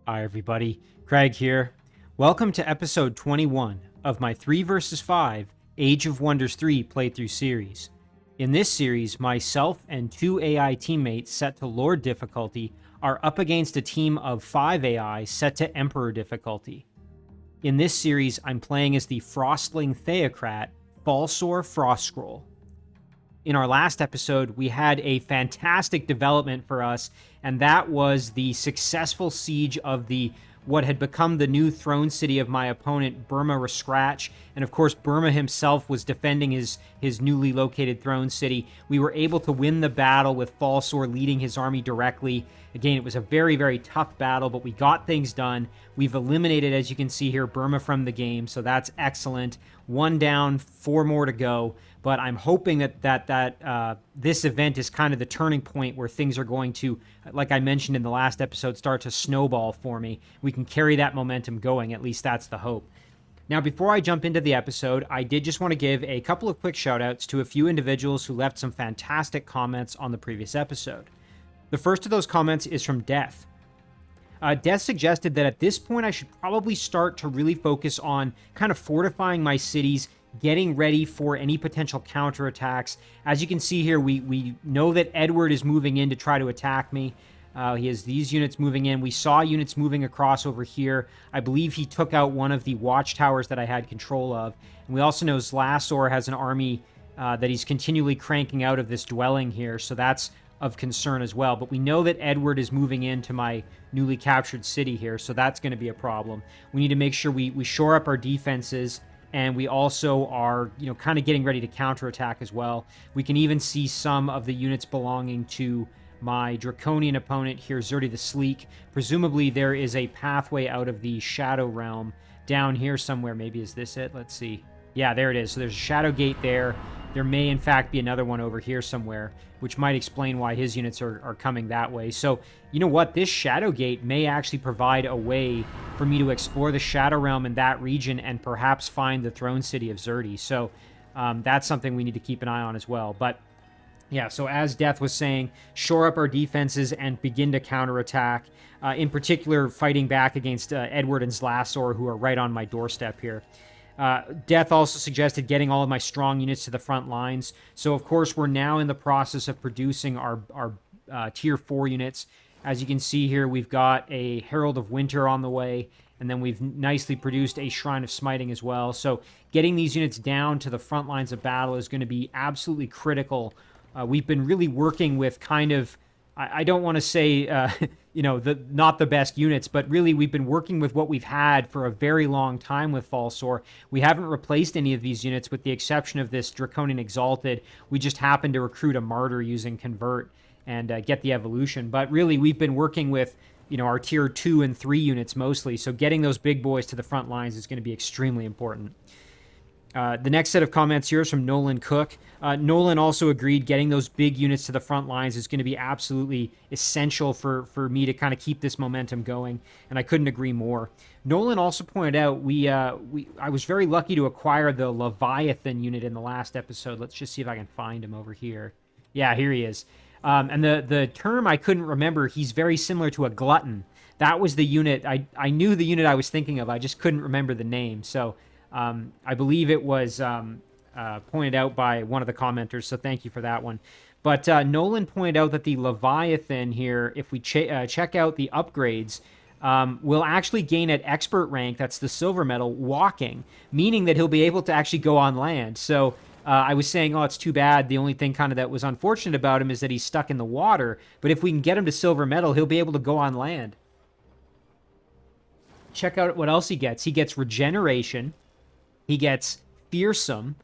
Hi everybody, Craig here. Welcome to episode 21 of my 3 vs 5 Age of Wonders 3 playthrough series. In this series, myself and 2 AI teammates set to Lord difficulty are up against a team of 5 AI set to Emperor difficulty. In this series, I'm playing as the Frostling Theocrat, Falsor Frostscroll. In our last episode, we had a fantastic development for us, and that was the successful siege of what had become the new throne city of my opponent, Burma. And of course, Burma himself was defending his newly located throne city. We were able to win the battle with Falsor leading his army directly. Again, it was a very, very tough battle, but we got things done. We've eliminated, as you can see here, Burma from the game, so that's excellent. 1 down, 4 more to go. But I'm hoping that this event is kind of the turning point where things are going to, like I mentioned in the last episode, start to snowball for me. We can carry that momentum going. At least that's the hope. Now, before I jump into the episode, I did just want to give a couple of quick shout-outs to a few individuals who left some fantastic comments on the previous episode. The first of those comments is from Death. Death suggested that at this point I should probably start to really focus on kind of fortifying my cities, getting ready for any potential counterattacks. As you can see here, we know that Edward is moving in to try to attack me. He has these units moving in. We saw units moving across over here. I believe he took out one of the watchtowers that I had control of. And we also know Zlasor has an army that he's continually cranking out of this dwelling here, so that's of concern as well. But we know that Edward is moving into my newly captured city here, so that's going to be a problem. We need to make sure we shore up our defenses, and we also are, kind of getting ready to counterattack as well. We can even see some of the units belonging to my Draconian opponent here, Zerti the Sleek. Presumably there is a pathway out of the Shadow Realm down here somewhere. Maybe is this it? Let's see. Yeah, there it is. So there's a Shadow Gate there. There may, in fact, be another one over here somewhere, which might explain why his units are coming that way. So, you know what? This Shadow Gate may actually provide a way for me to explore the Shadow Realm in that region and perhaps find the throne city of Zerti. So that's something we need to keep an eye on as well. But yeah, so as Death was saying, shore up our defenses and begin to counterattack. In particular, fighting back against Edward and Zlasor, who are right on my doorstep here. Death also suggested getting all of my strong units to the front lines. So, of course, we're now in the process of producing our Tier 4 units. As you can see here, we've got a Herald of Winter on the way, and then we've nicely produced a Shrine of Smiting as well. So, getting these units down to the front lines of battle is going to be absolutely critical. We've been really working with kind of, I don't want to say, not the best units, but really we've been working with what we've had for a very long time with Falsor. We haven't replaced any of these units with the exception of this Draconian Exalted. We just happened to recruit a Martyr using Convert and get the evolution. But really we've been working with, our tier 2 and 3 units mostly. So getting those big boys to the front lines is going to be extremely important. The next set of comments here is from Nolan Cook. Nolan also agreed getting those big units to the front lines is going to be absolutely essential for me to kind of keep this momentum going, and I couldn't agree more. Nolan also pointed out I was very lucky to acquire the Leviathan unit in the last episode. Let's just see if I can find him over here. Yeah, here he is. And the term I couldn't remember, he's very similar to a glutton. That was the unit, I knew the unit I was thinking of, I just couldn't remember the name, so I believe it was pointed out by one of the commenters, so thank you for that one. But Nolan pointed out that the Leviathan here, if we check out the upgrades, will actually gain at expert rank, that's the silver medal, walking, meaning that he'll be able to actually go on land. So I was saying, oh, it's too bad. The only thing kind of that was unfortunate about him is that he's stuck in the water. But if we can get him to silver medal, he'll be able to go on land. Check out what else he gets. He gets regeneration. He gets fearsome.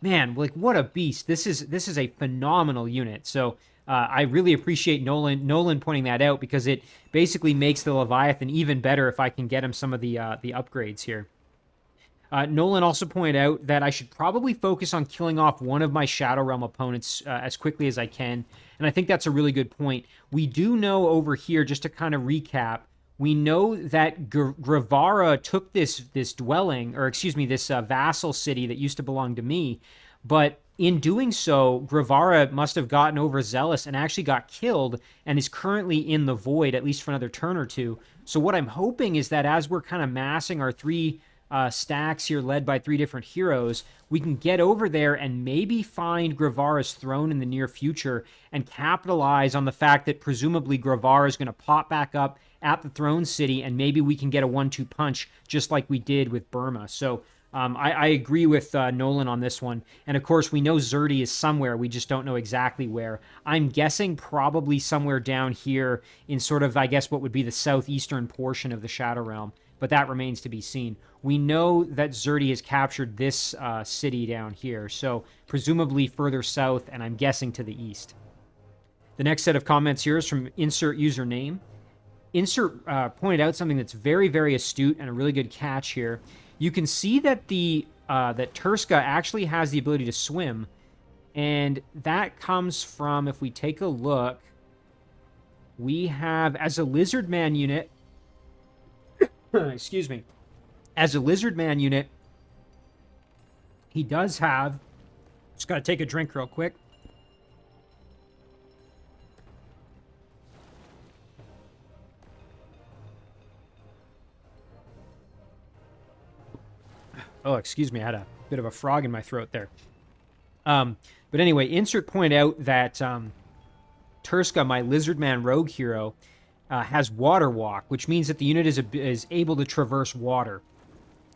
Man, like what a beast. This is a phenomenal unit. So I really appreciate Nolan pointing that out because it basically makes the Leviathan even better if I can get him some of the upgrades here. Nolan also pointed out that I should probably focus on killing off one of my Shadow Realm opponents as quickly as I can. And I think that's a really good point. We do know over here, just to kind of recap, we know that Gravara took this dwelling, or excuse me, this vassal city that used to belong to me, but In doing so, Gravara must have gotten overzealous and actually got killed and is currently in the void, at least for another turn or two. So what I'm hoping is that as we're kind of massing our three stacks here led by three different heroes, we can get over there and maybe find Gravara's throne in the near future and capitalize on the fact that presumably Gravara is going to pop back up at the throne city, and maybe we can get a 1-2 punch just like we did with Burma. So I agree with Nolan on this one. And of course, we know Zerti is somewhere. We just don't know exactly where. I'm guessing probably somewhere down here in sort of, I guess, what would be the southeastern portion of the Shadow Realm. But that remains to be seen. We know that Zerti has captured this city down here. So presumably further south, and I'm guessing to the east. The next set of comments here is from Insert Username. Insert pointed out something that's very, very astute and a really good catch here. You can see that that Turska actually has the ability to swim, and that comes from, if we take a look, we have, as a Lizardman unit, excuse me, as a Lizardman unit, he does have, just got to take a drink real quick. Oh, excuse me, I had a bit of a frog in my throat there. But anyway, Insert pointed out that Turska, my Lizardman rogue hero, has Water Walk, which means that the unit is able to traverse water.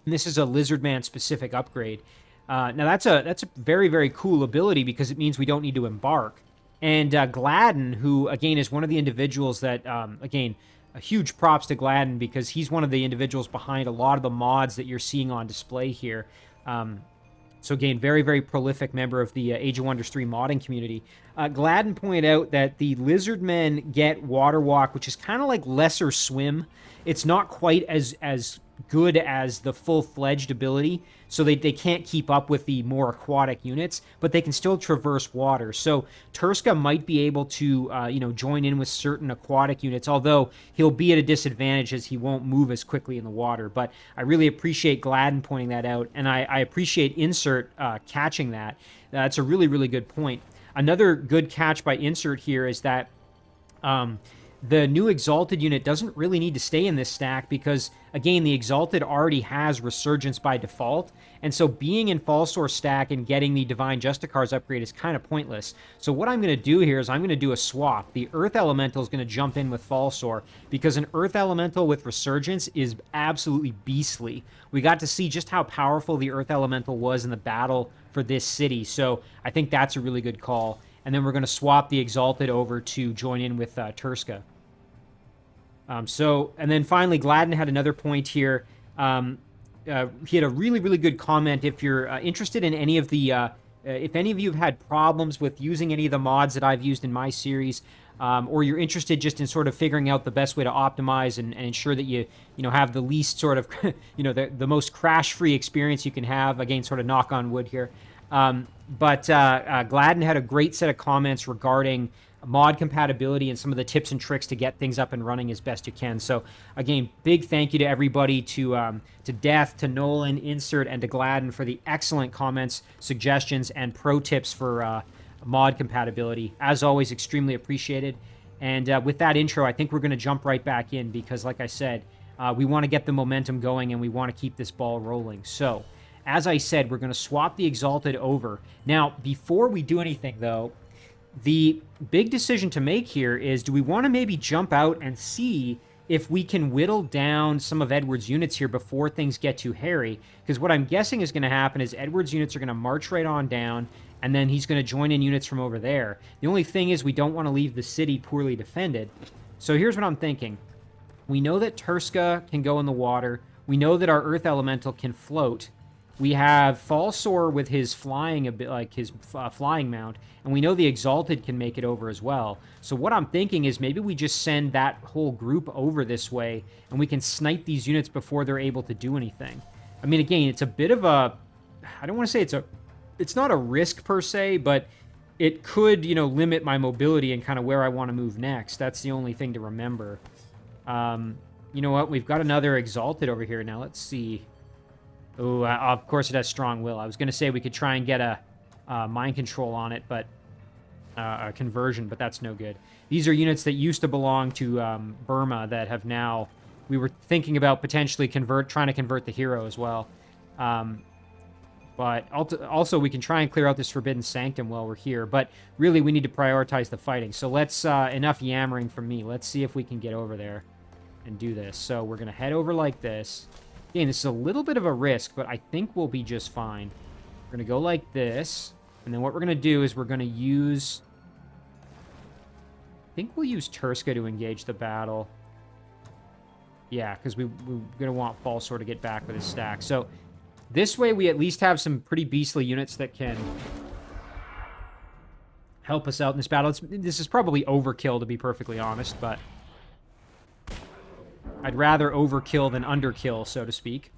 And this is a Lizardman specific upgrade. Now that's a very, very cool ability because it means we don't need to embark. And Gladden, who again is one of the individuals that again, a huge props to Gladden because he's one of the individuals behind a lot of the mods that you're seeing on display here. So again, very, very prolific member of the Age of Wonders 3 modding community. Gladden pointed out that the Lizardmen get Water Walk, which is kind of like lesser swim. It's not quite as good as the full-fledged ability, so they can't keep up with the more aquatic units, but they can still traverse water. So Turska might be able to, join in with certain aquatic units, although he'll be at a disadvantage as he won't move as quickly in the water. But I really appreciate Gladden pointing that out, and I appreciate Insert catching that. That's a really, really good point. Another good catch by Insert here is that the new Exalted unit doesn't really need to stay in this stack because, again, the Exalted already has Resurgence by default, and so being in Falsor stack and getting the Divine Justicars upgrade is kind of pointless. So what I'm going to do here is I'm going to do a swap. The Earth Elemental is going to jump in with Falsor because an Earth Elemental with Resurgence is absolutely beastly. We got to see just how powerful the Earth Elemental was in the battle for this city, so I think that's a really good call. And then we're going to swap the Exalted over to join in with Turska. And then finally, Gladden had another point here. He had a really, really good comment. If you're interested in any of the, if any of you have had problems with using any of the mods that I've used in my series, or you're interested just in sort of figuring out the best way to optimize and ensure that you have the least sort of, the most crash-free experience you can have, again, sort of knock on wood here. But Gladden had a great set of comments regarding mod compatibility and some of the tips and tricks to get things up and running as best you can. So again, big thank you to everybody, to Death, to Nolan, Insert, and to Gladden for the excellent comments, suggestions, and pro tips for mod compatibility. As always, extremely appreciated. And with that intro, I think we're going to jump right back in because, like I said, we want to get the momentum going and we want to keep this ball rolling. So, as I said, we're going to swap the Exalted over. Now, before we do anything, though, the big decision to make here is, do we want to maybe jump out and see if we can whittle down some of Edward's units here before things get too hairy? Because what I'm guessing is going to happen is Edward's units are going to march right on down, and then he's going to join in units from over there. The only thing is we don't want to leave the city poorly defended. So here's what I'm thinking. We know that Turska can go in the water. We know that our Earth Elemental can float. We have Falsor with his flying, flying mount, and we know the Exalted can make it over as well. So what I'm thinking is maybe we just send that whole group over this way, and we can snipe these units before they're able to do anything. I mean, again, it's a bit of a, I don't want to say it's not a risk per se, but it could, limit my mobility and kind of where I want to move next. That's the only thing to remember. You know what? We've got another Exalted over here now. Let's see. Oh, of course it has Strong Will. I was going to say we could try and get a mind control on it, but conversion, but that's no good. These are units that used to belong to Burma that have now... We were thinking about potentially trying to convert the hero as well. But also we can try and clear out this Forbidden Sanctum while we're here. But really, we need to prioritize the fighting. So let's... enough yammering from me. Let's see if we can get over there and do this. So we're going to head over like this. Again, this is a little bit of a risk, but I think we'll be just fine. We're going to go like this. And then what we're going to do is we're going to use... I think we'll use Turska to engage the battle. Yeah, because we're going to want Falsor to get back with his stack. So this way we at least have some pretty beastly units that can help us out in this battle. This is probably overkill, to be perfectly honest, but I'd rather overkill than underkill, so to speak.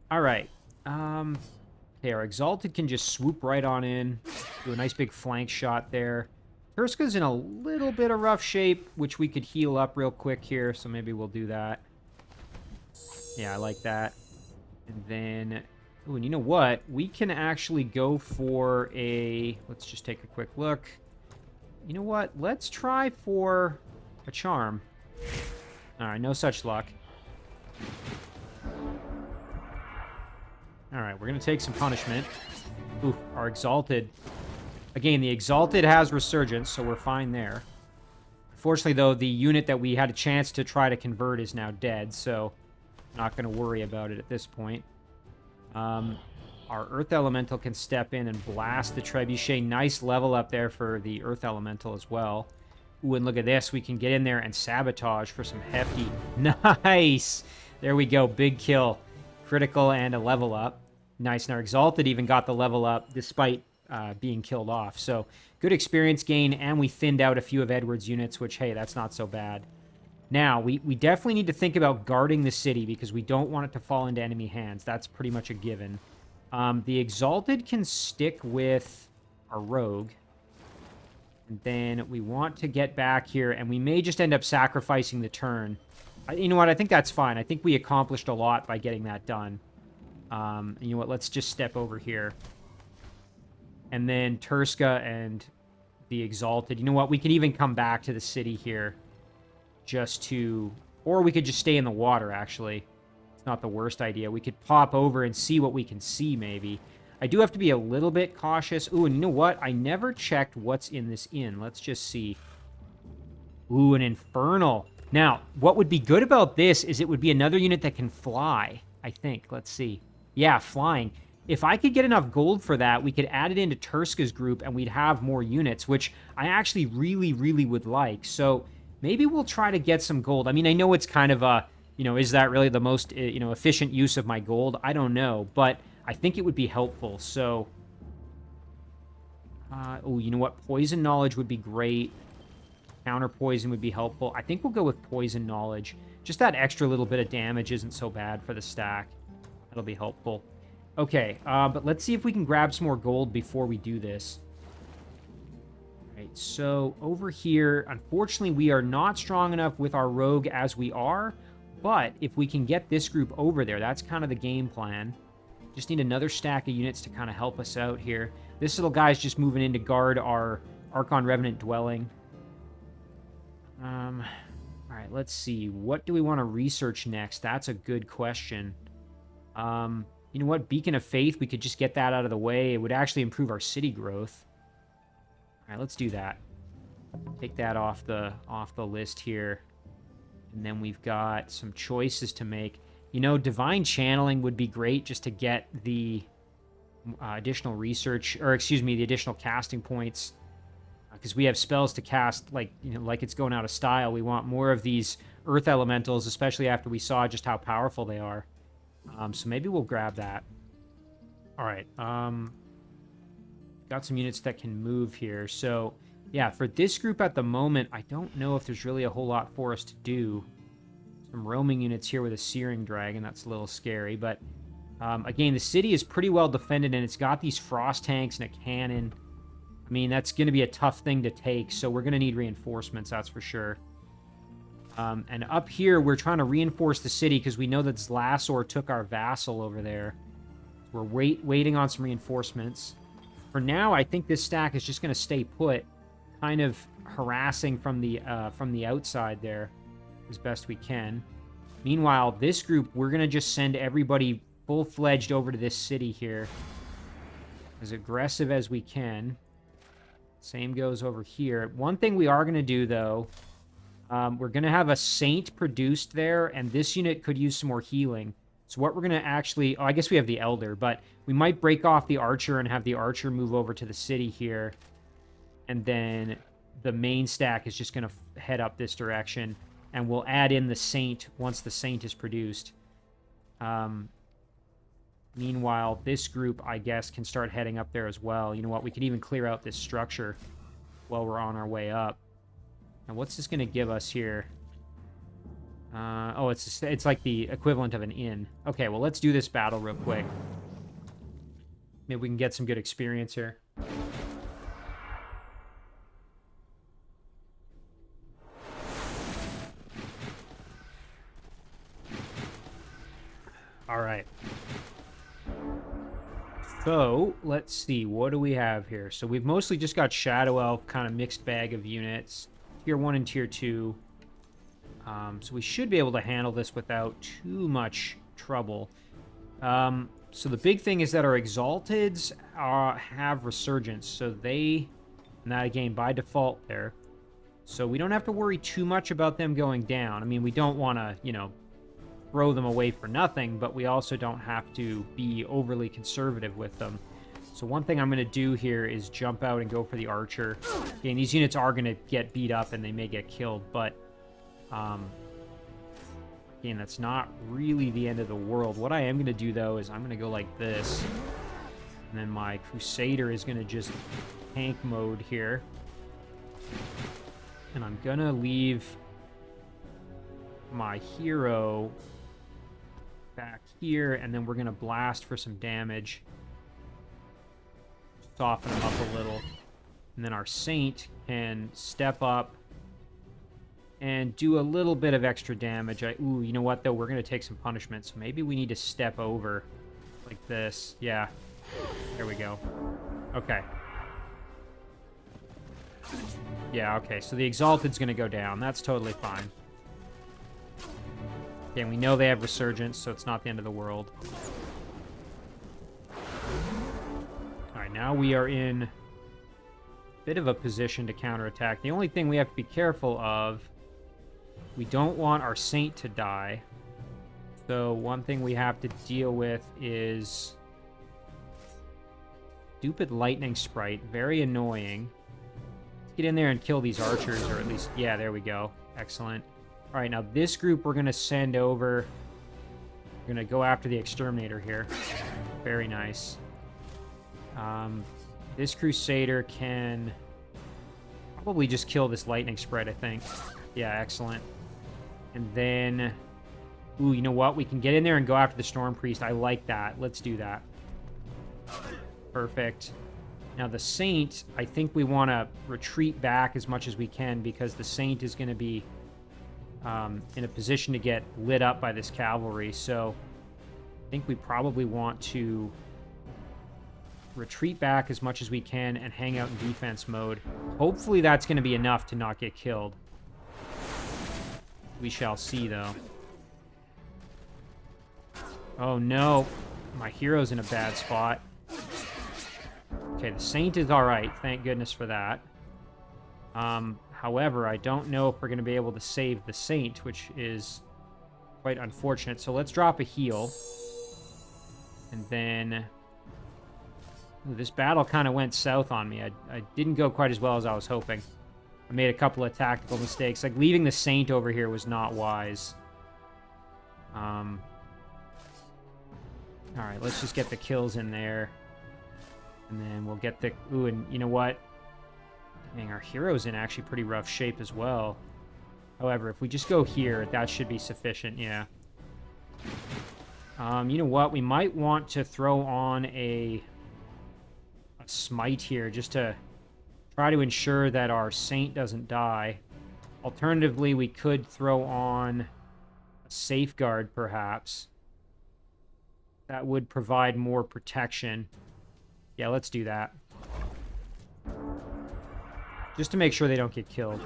All right. Okay, our Exalted can just swoop right on in, do a nice big flank shot there. Turska's in a little bit of rough shape, which we could heal up real quick here, so maybe we'll do that. Yeah, I like that. And then... Ooh, and you know what? We can actually go for a... Let's just take a quick look. You know what? Let's try for a charm. Alright, no such luck. Alright, we're going to take some punishment. Ooh, our Exalted... Again, the Exalted has Resurgence, so we're fine there. Unfortunately, though, the unit that we had a chance to try to convert is now dead, so not going to worry about it at this point. Our Earth Elemental can step in and blast the Trebuchet. Nice level up there for the Earth Elemental as well. Ooh, and look at this. We can get in there and sabotage for some hefty... Nice! There we go. Big kill. Critical and a level up. Nice. And our Exalted even got the level up despite... being killed off. So good experience gain, and we thinned out a few of Edward's units, which, hey, that's not so bad. Now, we definitely need to think about guarding the city because we don't want it to fall into enemy hands. That's pretty much a given. The Exalted can stick with our Rogue. And then we want to get back here, and we may just end up sacrificing the turn. You know what? I think that's fine. I think we accomplished a lot by getting that done. You know what? Let's just step over here. And then Turska and the Exalted. You know what? We could even come back to the city here just to... Or we could just stay in the water, actually. It's not the worst idea. We could pop over and see what we can see, maybe. I do have to be a little bit cautious. Ooh, and you know what? I never checked what's in this inn. Let's just see. Ooh, an Infernal. Now, what would be good about this is it would be another unit that can fly, I think. Let's see. Yeah, flying. If I could get enough gold for that, we could add it into Turska's group and we'd have more units, which I actually really, really would like. So maybe we'll try to get some gold. I mean, I know it's kind of a, you know, is that really the most, you know, efficient use of my gold? I don't know, but I think it would be helpful. So, oh, you know what? Poison Knowledge would be great. Counter Poison would be helpful. I think we'll go with Poison Knowledge. Just that extra little bit of damage isn't so bad for the stack. That'll be helpful. Okay, but let's see if we can grab some more gold before we do this. All right, so over here, unfortunately, we are not strong enough with our rogue as we are, but if we can get this group over there, that's kind of the game plan. Just need another stack of units to kind of help us out here. This little guy's just moving in to guard our Archon Revenant dwelling. All right, let's see. What do we want to research next? That's a good question. You know what? Beacon of Faith, we could just get that out of the way. It would actually improve our city growth. All right, let's do that. Take that off the list here. And then we've got some choices to make. You know, Divine Channeling would be great just to get the additional research, or excuse me, the additional casting points. Because we have spells to cast, like, you know, like it's going out of style. We want more of these Earth Elementals, especially after we saw just how powerful they are. So maybe we'll grab that. All right. Got some units that can move here. So, yeah, for this group at the moment, I don't know if there's really a whole lot for us to do. Some roaming units here with a Searing Dragon. That's a little scary. But, again, the city is pretty well defended, and it's got these frost tanks and a cannon. I mean, that's going to be a tough thing to take, so we're going to need reinforcements, that's for sure. And up here, we're trying to reinforce the city because we know that Zlasor took our vassal over there. We're waiting on some reinforcements. For now, I think this stack is just going to stay put, kind of harassing from the outside there as best we can. Meanwhile, this group, we're going to just send everybody full-fledged over to this city here. As aggressive as we can. Same goes over here. One thing we are going to do, though, we're going to have a Saint produced there, and this unit could use some more healing. So what we're going to actually... Oh, I guess we have the Elder, but we might break off the Archer and have the Archer move over to the city here. And then the main stack is just going to head up this direction. And we'll add in the Saint once the Saint is produced. Meanwhile, this group, I guess, can start heading up there as well. You know what? We could even clear out this structure while we're on our way up. Now, what's this going to give us here? Oh, it's like the equivalent of an inn. Okay, well, let's do this battle real quick. Maybe we can get some good experience here. All right. So, let's see. What do we have here? So, we've mostly just got Shadow Elf, kind of mixed bag of units. Tier 1 and Tier 2. So, we should be able to handle this without too much trouble. So, the big thing is that our Exalteds have Resurgence. So, and that, again, by default there. So, we don't have to worry too much about them going down. I mean, we don't want to, you know, throw them away for nothing, but we also don't have to be overly conservative with them. So one thing I'm going to do here is jump out and go for the Archer. Again, these units are going to get beat up and they may get killed, but again, that's not really the end of the world. What I am going to do, though, is I'm going to go like this. And then my Crusader is going to just tank mode here. And I'm going to leave my hero back here, and then we're going to blast for some damage. Soften him up a little. And then our Saint can step up and do a little bit of extra damage. Ooh, you know what, though? We're going to take some punishment, so maybe we need to step over like this. Yeah. There we go. Okay. Yeah, okay. So the Exalted's going to go down. That's totally fine. Again, we know they have Resurgence, so it's not the end of the world. Alright, now we are in a bit of a position to counterattack. The only thing we have to be careful of, we don't want our Saint to die. So one thing we have to deal with is stupid Lightning Sprite. Very annoying. Let's get in there and kill these archers, or at least... Yeah, there we go. Excellent. All right, now this group we're going to send over. We're going to go after the Exterminator here. Very nice. This Crusader can probably just kill this Lightning Spread, I think. Yeah, excellent. And then... Ooh, you know what? We can get in there and go after the Storm Priest. I like that. Let's do that. Perfect. Now the Saint, I think we want to retreat back as much as we can because the Saint is going to be... in a position to get lit up by this cavalry, so I think we probably want to retreat back as much as we can and hang out in defense mode. Hopefully that's going to be enough to not get killed. We shall see, though. Oh no, my hero's in a bad spot. Okay, the Saint is alright, thank goodness for that. However, I don't know if we're going to be able to save the Saint, which is quite unfortunate. So let's drop a heal. And then... Ooh, this battle kind of went south on me. I didn't go quite as well as I was hoping. I made a couple of tactical mistakes. Like, leaving the Saint over here was not wise. Alright, let's just get the kills in there. And then we'll get the... Ooh, and you know what? Dang, our hero's in actually pretty rough shape as well. However, if we just go here, that should be sufficient, yeah. You know what? We might want to throw on a smite here just to try to ensure that our Saint doesn't die. Alternatively, we could throw on a safeguard, perhaps. That would provide more protection. Yeah, let's do that. just to make sure they don't get killed.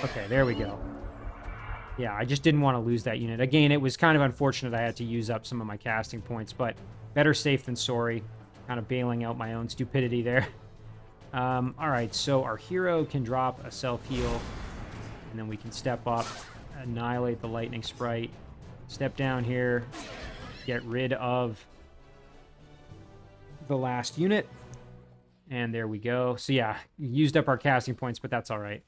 Okay, there we go. Yeah, I just didn't want to lose that unit. Again, it was kind of unfortunate I had to use up some of my casting points, but better safe than sorry. Kind of bailing out my own stupidity there. All right, so our hero can drop a self-heal, and then we can step up, annihilate the lightning sprite, step down here, get rid of the last unit, and there we go. So yeah, used up our casting points, but that's all right.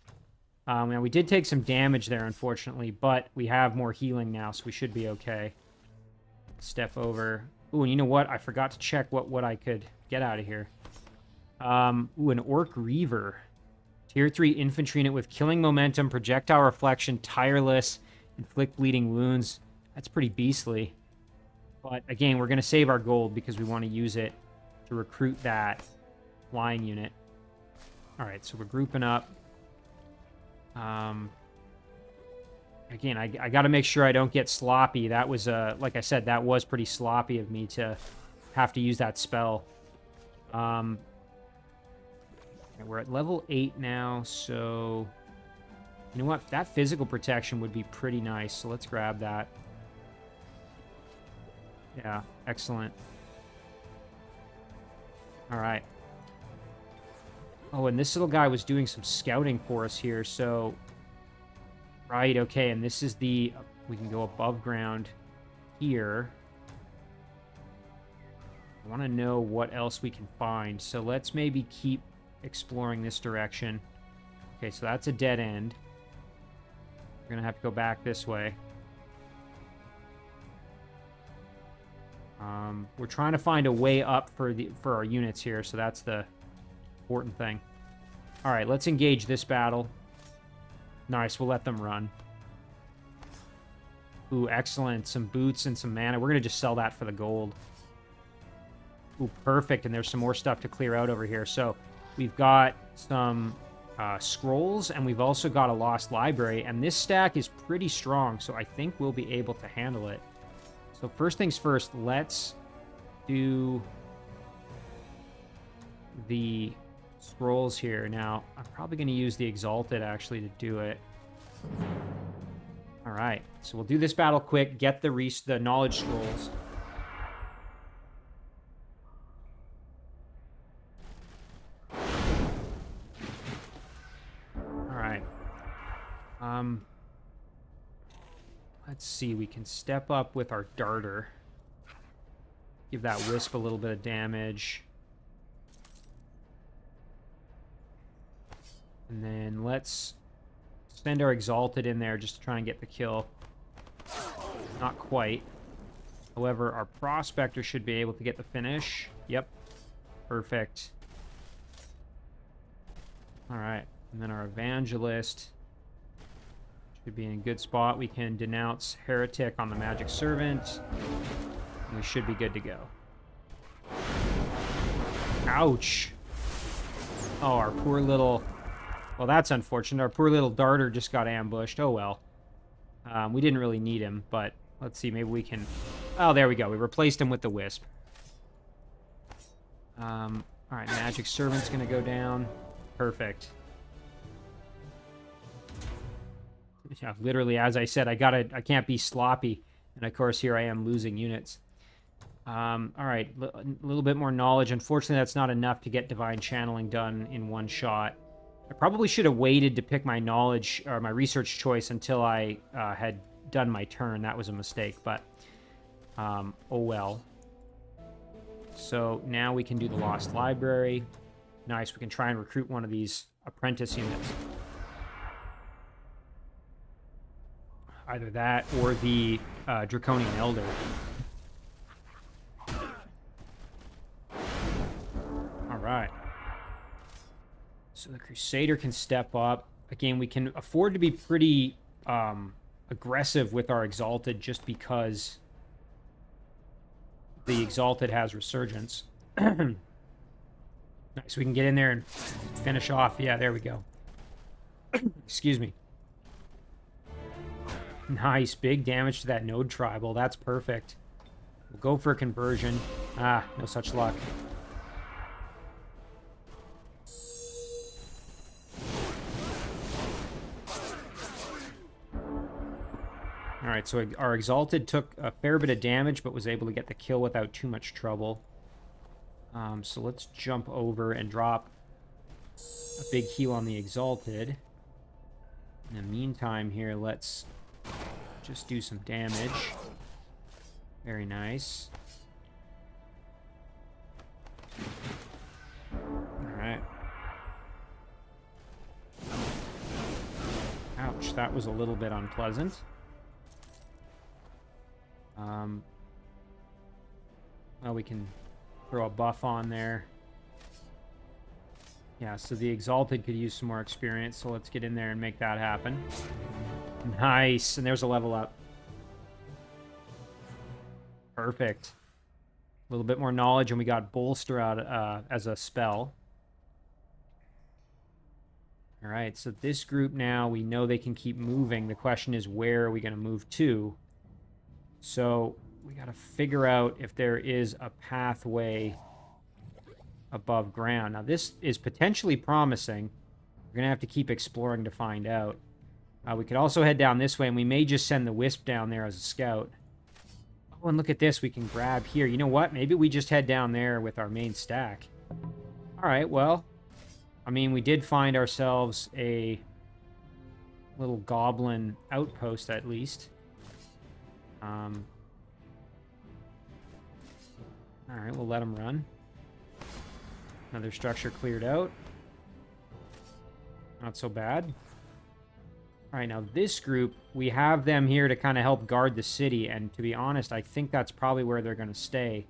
Now we did take some damage there, unfortunately, but we have more healing now, so we should be okay. Step over. Ooh, and you know what? I forgot to check what I could get out of here. Ooh, an Orc Reaver. Tier 3 infantry unit with killing momentum, projectile reflection, tireless, inflict bleeding wounds. That's pretty beastly. But again, we're going to save our gold because we want to use it to recruit that flying unit. All right, so we're grouping up. Again, I got to make sure I don't get sloppy. That was, like I said, that was pretty sloppy of me to have to use that spell. We're at level 8 now, so... You know what? That physical protection would be pretty nice, so let's grab that. Yeah, excellent. All right. Oh, and this little guy was doing some scouting for us here, so... Right, okay, and this is the... We can go above ground here. I want to know what else we can find, so let's maybe keep exploring this direction. Okay, so that's a dead end. We're going to have to go back this way. We're trying to find a way up for our units here, so that's the important thing. All right, let's engage this battle. Nice, we'll let them run. Ooh, excellent. Some boots and some mana. We're going to just sell that for the gold. Ooh, perfect. And there's some more stuff to clear out over here. So we've got some scrolls, and we've also got a lost library. And this stack is pretty strong, so I think we'll be able to handle it. So first things first, let's do the scrolls here. Now, I'm probably going to use the Exalted, actually, to do it. All right, so we'll do this battle quick, get the knowledge scrolls. All right. Let's see, we can step up with our Darter. Give that Wisp a little bit of damage. And then let's send our Exalted in there just to try and get the kill. Not quite. However, our Prospector should be able to get the finish. Yep. Perfect. Alright. And then our Evangelist should be in a good spot. We can denounce Heretic on the Magic Servant. And we should be good to go. Ouch! Oh, our poor little... Well, that's unfortunate. Our poor little Darter just got ambushed. Oh, well. We didn't really need him, but let's see. Maybe we can... Oh, there we go. We replaced him with the Wisp. All right, Magic Servant's going to go down. Perfect. Yeah, literally, as I said, I can't be sloppy. And, of course, here I am losing units. All right, a little bit more knowledge. Unfortunately, that's not enough to get Divine Channeling done in one shot. I probably should have waited to pick my knowledge or my research choice until I had done my turn. That was a mistake, but oh well. So now we can do the Lost Library. Nice, we can try and recruit one of these apprentice units. Either that or the Draconian Elder. All right. So the Crusader can step up. Again, we can afford to be pretty aggressive with our Exalted just because the Exalted has Resurgence. Nice, we can get in there and finish off. Yeah, there we go. Excuse me. Nice, big damage to that Node Tribal. That's perfect. We'll go for a conversion. Ah, no such luck. Alright, so our Exalted took a fair bit of damage, but was able to get the kill without too much trouble. So let's jump over and drop a big heal on the Exalted. In the meantime here, let's just do some damage. Very nice. Alright. Ouch, that was a little bit unpleasant. Well, we can throw a buff on there. Yeah, so the Exalted could use some more experience, so let's get in there and make that happen. Nice, and there's a level up. Perfect. A little bit more knowledge, and we got Bolster out as a spell. Alright, so this group now, we know they can keep moving. The question is, where are we going to move to? So, we got to figure out if there is a pathway above ground. Now, this is potentially promising. We're going to have to keep exploring to find out. We could also head down this way, and we may just send the Wisp down there as a scout. Oh, and look at this. We can grab here. You know what? Maybe we just head down there with our main stack. Alright, well, I mean, we did find ourselves a little goblin outpost, at least. Alright, we'll let them run. Another structure cleared out. Not so bad. Alright, now this group, we have them here to kind of help guard the city, and to be honest, I think that's probably where they're going to stay.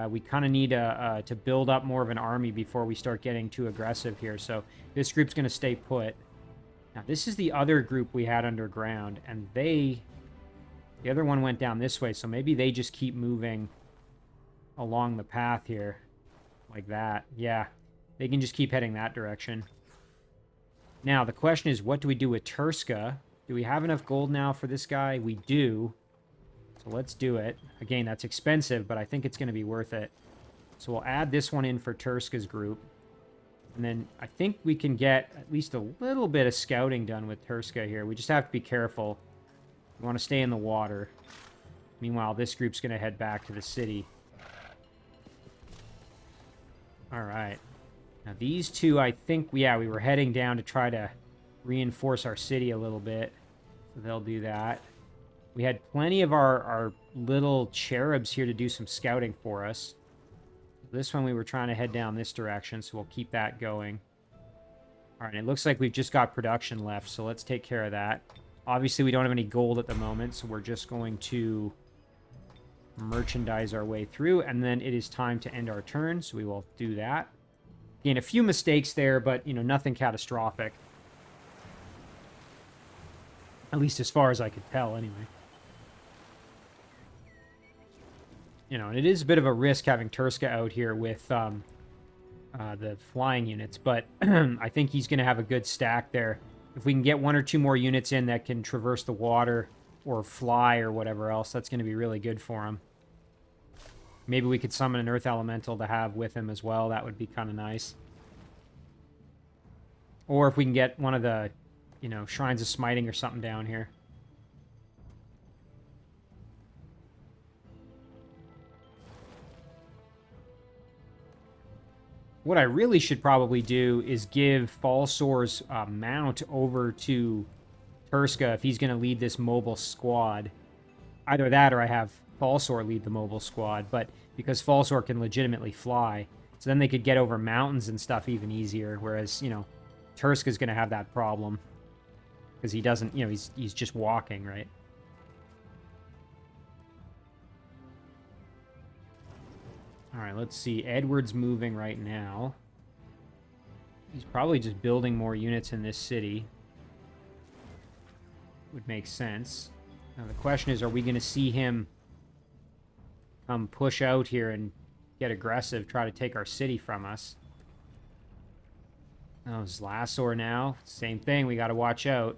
We kind of need to build up more of an army before we start getting too aggressive here, so this group's going to stay put. Now, this is the other group we had underground, and the other one went down this way, so maybe they just keep moving along the path here, like that. Yeah, they can just keep heading that direction. Now, the question is, what do we do with Turska? Do we have enough gold now for this guy? We do. So let's do it. Again, that's expensive, but I think it's going to be worth it. So we'll add this one in for Turska's group. And then I think we can get at least a little bit of scouting done with Turska here. We just have to be careful. We want to stay in the water. Meanwhile, this group's going to head back to the city. All right. Now, these two, I think, yeah, we were heading down to try to reinforce our city a little bit. So they'll do that. We had plenty of our little cherubs here to do some scouting for us. This one we were trying to head down this direction, so we'll keep that going. All right, it looks like we've just got production left, so let's take care of that. Obviously, we don't have any gold at the moment, so we're just going to merchandise our way through, and then it is time to end our turn, so we will do that. Again, a few mistakes there, but, you know, nothing catastrophic. At least as far as I could tell, anyway. You know, and it is a bit of a risk having Turska out here with the flying units, but I think he's going to have a good stack there. If we can get one or two more units in that can traverse the water or fly or whatever else, that's going to be really good for him. Maybe we could summon an Earth Elemental to have with him as well. That would be kind of nice. Or if we can get one of the, you know, Shrines of Smiting or something down here. What I really should probably do is give Falsor's mount over to Turska if he's going to lead this mobile squad. Either that or I have Falsor lead the mobile squad, but because Falsor can legitimately fly, so then they could get over mountains and stuff even easier, whereas, you know, Turska's going to have that problem because he doesn't, you know, he's just walking, right? All right, let's see. Edward's moving right now. He's probably just building more units in this city. Would make sense. Now, the question is, are we going to see him push out here and get aggressive, try to take our city from us? Oh, Zlasor now. Same thing. We got to watch out.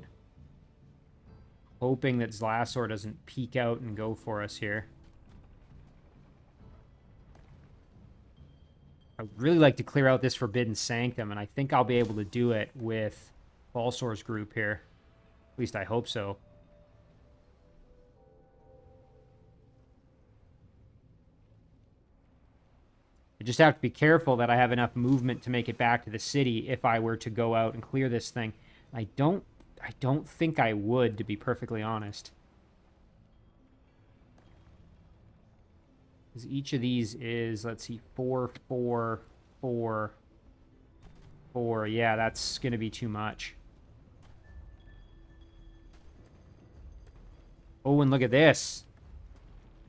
Hoping that Zlasor doesn't peek out and go for us here. I'd really like to clear out this Forbidden Sanctum, and I think I'll be able to do it with Falsor's group here. At least I hope so. I just have to be careful that I have enough movement to make it back to the city if I were to go out and clear this thing. I don't think I would, to be perfectly honest. Because each of these is, let's see, 4, 4, 4, 4. Yeah, that's going to be too much. Oh, and look at this.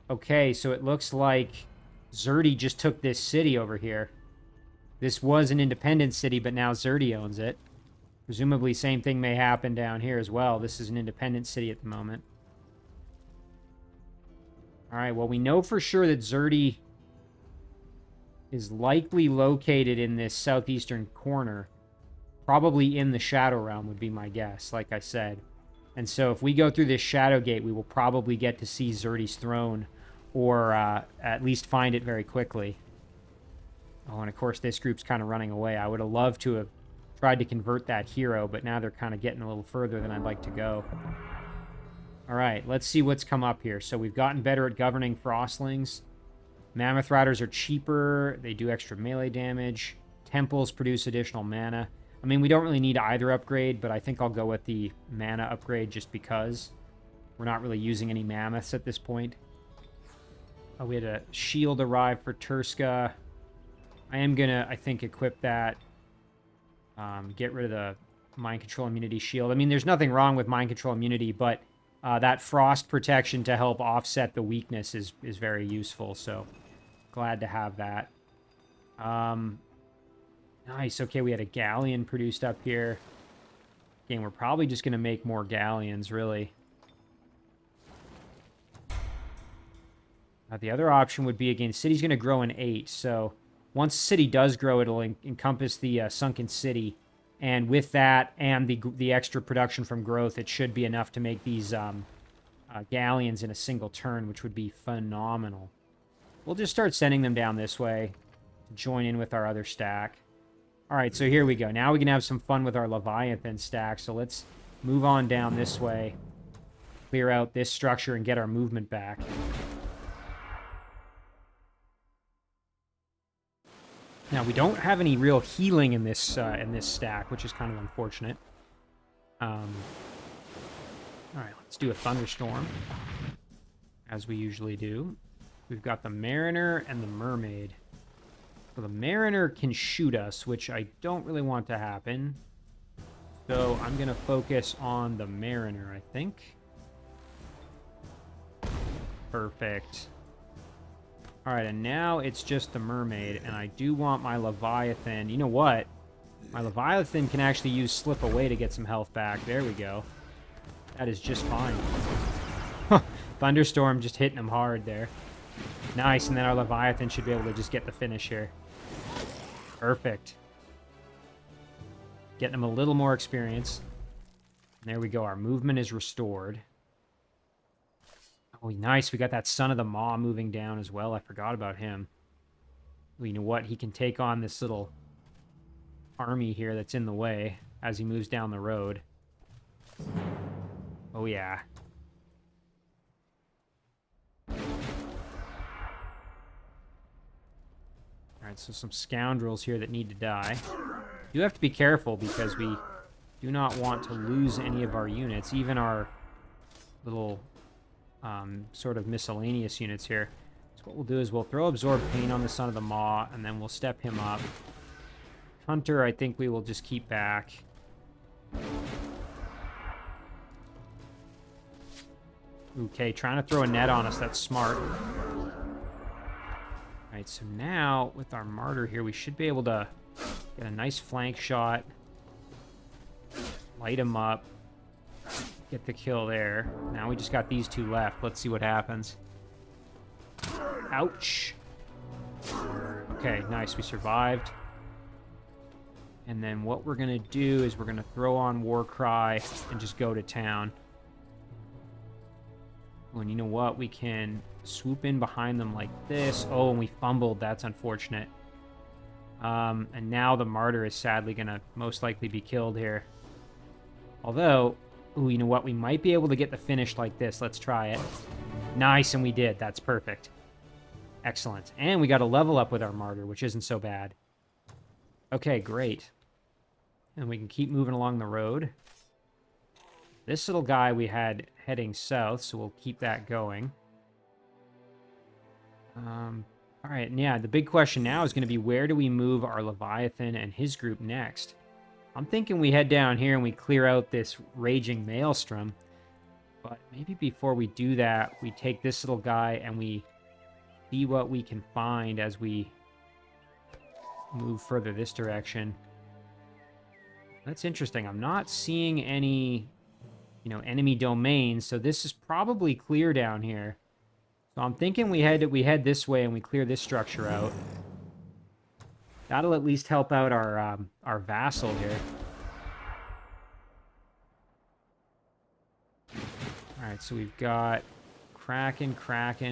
Okay, so it looks like Zerdy just took this city over here. This was an independent city, but now Zerdy owns it. Presumably, same thing may happen down here as well. This is an independent city at the moment. All right, well, we know for sure that Zerdy is likely located in this southeastern corner. Probably in the Shadow Realm would be my guess, like I said. And so if we go through this Shadow Gate, we will probably get to see Zerdy's throne, or at least find it very quickly. Oh, and of course this group's kind of running away. I would have loved to have tried to convert that hero, but now they're kind of getting a little further than I'd like to go. All right, let's see what's come up here. So we've gotten better at governing Frostlings. Mammoth Riders are cheaper. They do extra melee damage. Temples produce additional mana. I mean, we don't really need either upgrade, but I think I'll go with the mana upgrade just because. We're not really using any mammoths at this point. Oh, we had a shield arrive for Turska. I am going to, I think, equip that. Get rid of the Mind Control Immunity shield. I mean, there's nothing wrong with Mind Control Immunity, but that frost protection to help offset the weakness is very useful, so glad to have that. Nice. Okay, we had a galleon produced up here. Again, we're probably just going to make more galleons, really. The other option would be, again, city's going to grow in 8, so once the city does grow, it'll encompass the sunken city, and with that and the extra production from growth, it should be enough to make these galleons in a single turn, which would be phenomenal. We'll just start sending them down this way to join in with our other stack. All right, so here we go. Now we can have some fun with our Leviathan stack, so let's move on down this way, clear out this structure, and get our movement back. Now, we don't have any real healing in this stack, which is kind of unfortunate. All right, let's do a Thunderstorm, as we usually do. We've got the Mariner and the Mermaid. So the Mariner can shoot us, which I don't really want to happen. So I'm going to focus on the Mariner, I think. Perfect. All right, and now it's just the Mermaid, and I do want my Leviathan. You know what? My Leviathan can actually use Slip Away to get some health back. There we go. That is just fine. Thunderstorm just hitting him hard there. Nice, and then our Leviathan should be able to just get the finish here. Perfect. Getting him a little more experience. And there we go. Our movement is restored. Oh, nice. We got that Son of the Maw moving down as well. I forgot about him. Well, you know what? He can take on this little army here that's in the way as he moves down the road. Oh, yeah. All right, so some scoundrels here that need to die. You have to be careful because we do not want to lose any of our units, even our little sort of miscellaneous units here. So what we'll do is we'll throw Absorb Pain on the Son of the Maw, and then we'll step him up. Hunter, I think we will just keep back. Okay, trying to throw a net on us. That's smart. All right, so now with our Martyr here, we should be able to get a nice flank shot. Light him up. Get the kill there. Now we just got these two left. Let's see what happens. Ouch. Okay, nice. We survived. And then what we're going to do is we're going to throw on Warcry and just go to town. Oh, and you know what? We can swoop in behind them like this. Oh, and we fumbled. That's unfortunate. And now the Martyr is sadly going to most likely be killed here. Although... Ooh, you know what? We might be able to get the finish like this. Let's try it. Nice, and we did. That's perfect. Excellent. And we got a level up with our martyr, which isn't so bad. Okay, great. And we can keep moving along the road. This little guy we had heading south, so we'll keep that going. All right, and yeah, the big question now is going to be where do we move our Leviathan and his group next? I'm thinking we head down here and we clear out this raging maelstrom. But maybe before we do that, we take this little guy and we see what we can find as we move further this direction. That's interesting. I'm not seeing any, enemy domains, so this is probably clear down here. So I'm thinking we head this way and we clear this structure out. That'll at least help out our vassal here. All right, so we've got Kraken,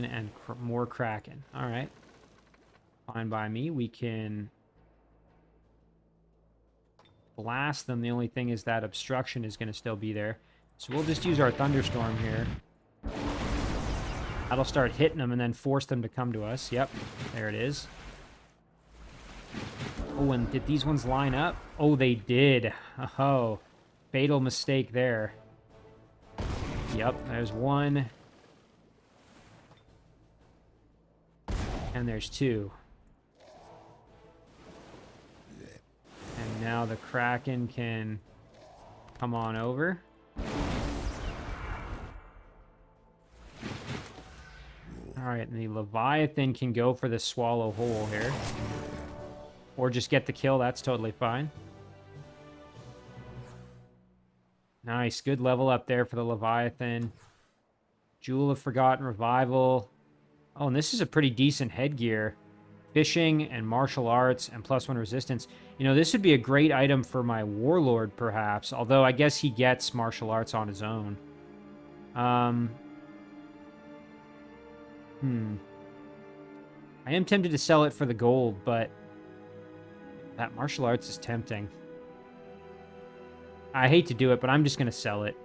and more Kraken. All right. Fine by me. We can blast them. The only thing is that obstruction is going to still be there. So we'll just use our thunderstorm here. That'll start hitting them and then force them to come to us. Yep, there it is. Oh, and did these ones line up? Oh, they did. Oh, fatal mistake there. Yep, there's one. And there's two. And now the Kraken can come on over. Alright, and the Leviathan can go for the swallow hole here. Or just get the kill, that's totally fine. Nice, good level up there for the Leviathan. Jewel of Forgotten Revival. Oh, and this is a pretty decent headgear. Fishing and martial arts and +1 resistance. This would be a great item for my warlord, perhaps. Although I guess he gets martial arts on his own. I am tempted to sell it for the gold, but that martial arts is tempting. I hate to do it, but I'm just going to sell it.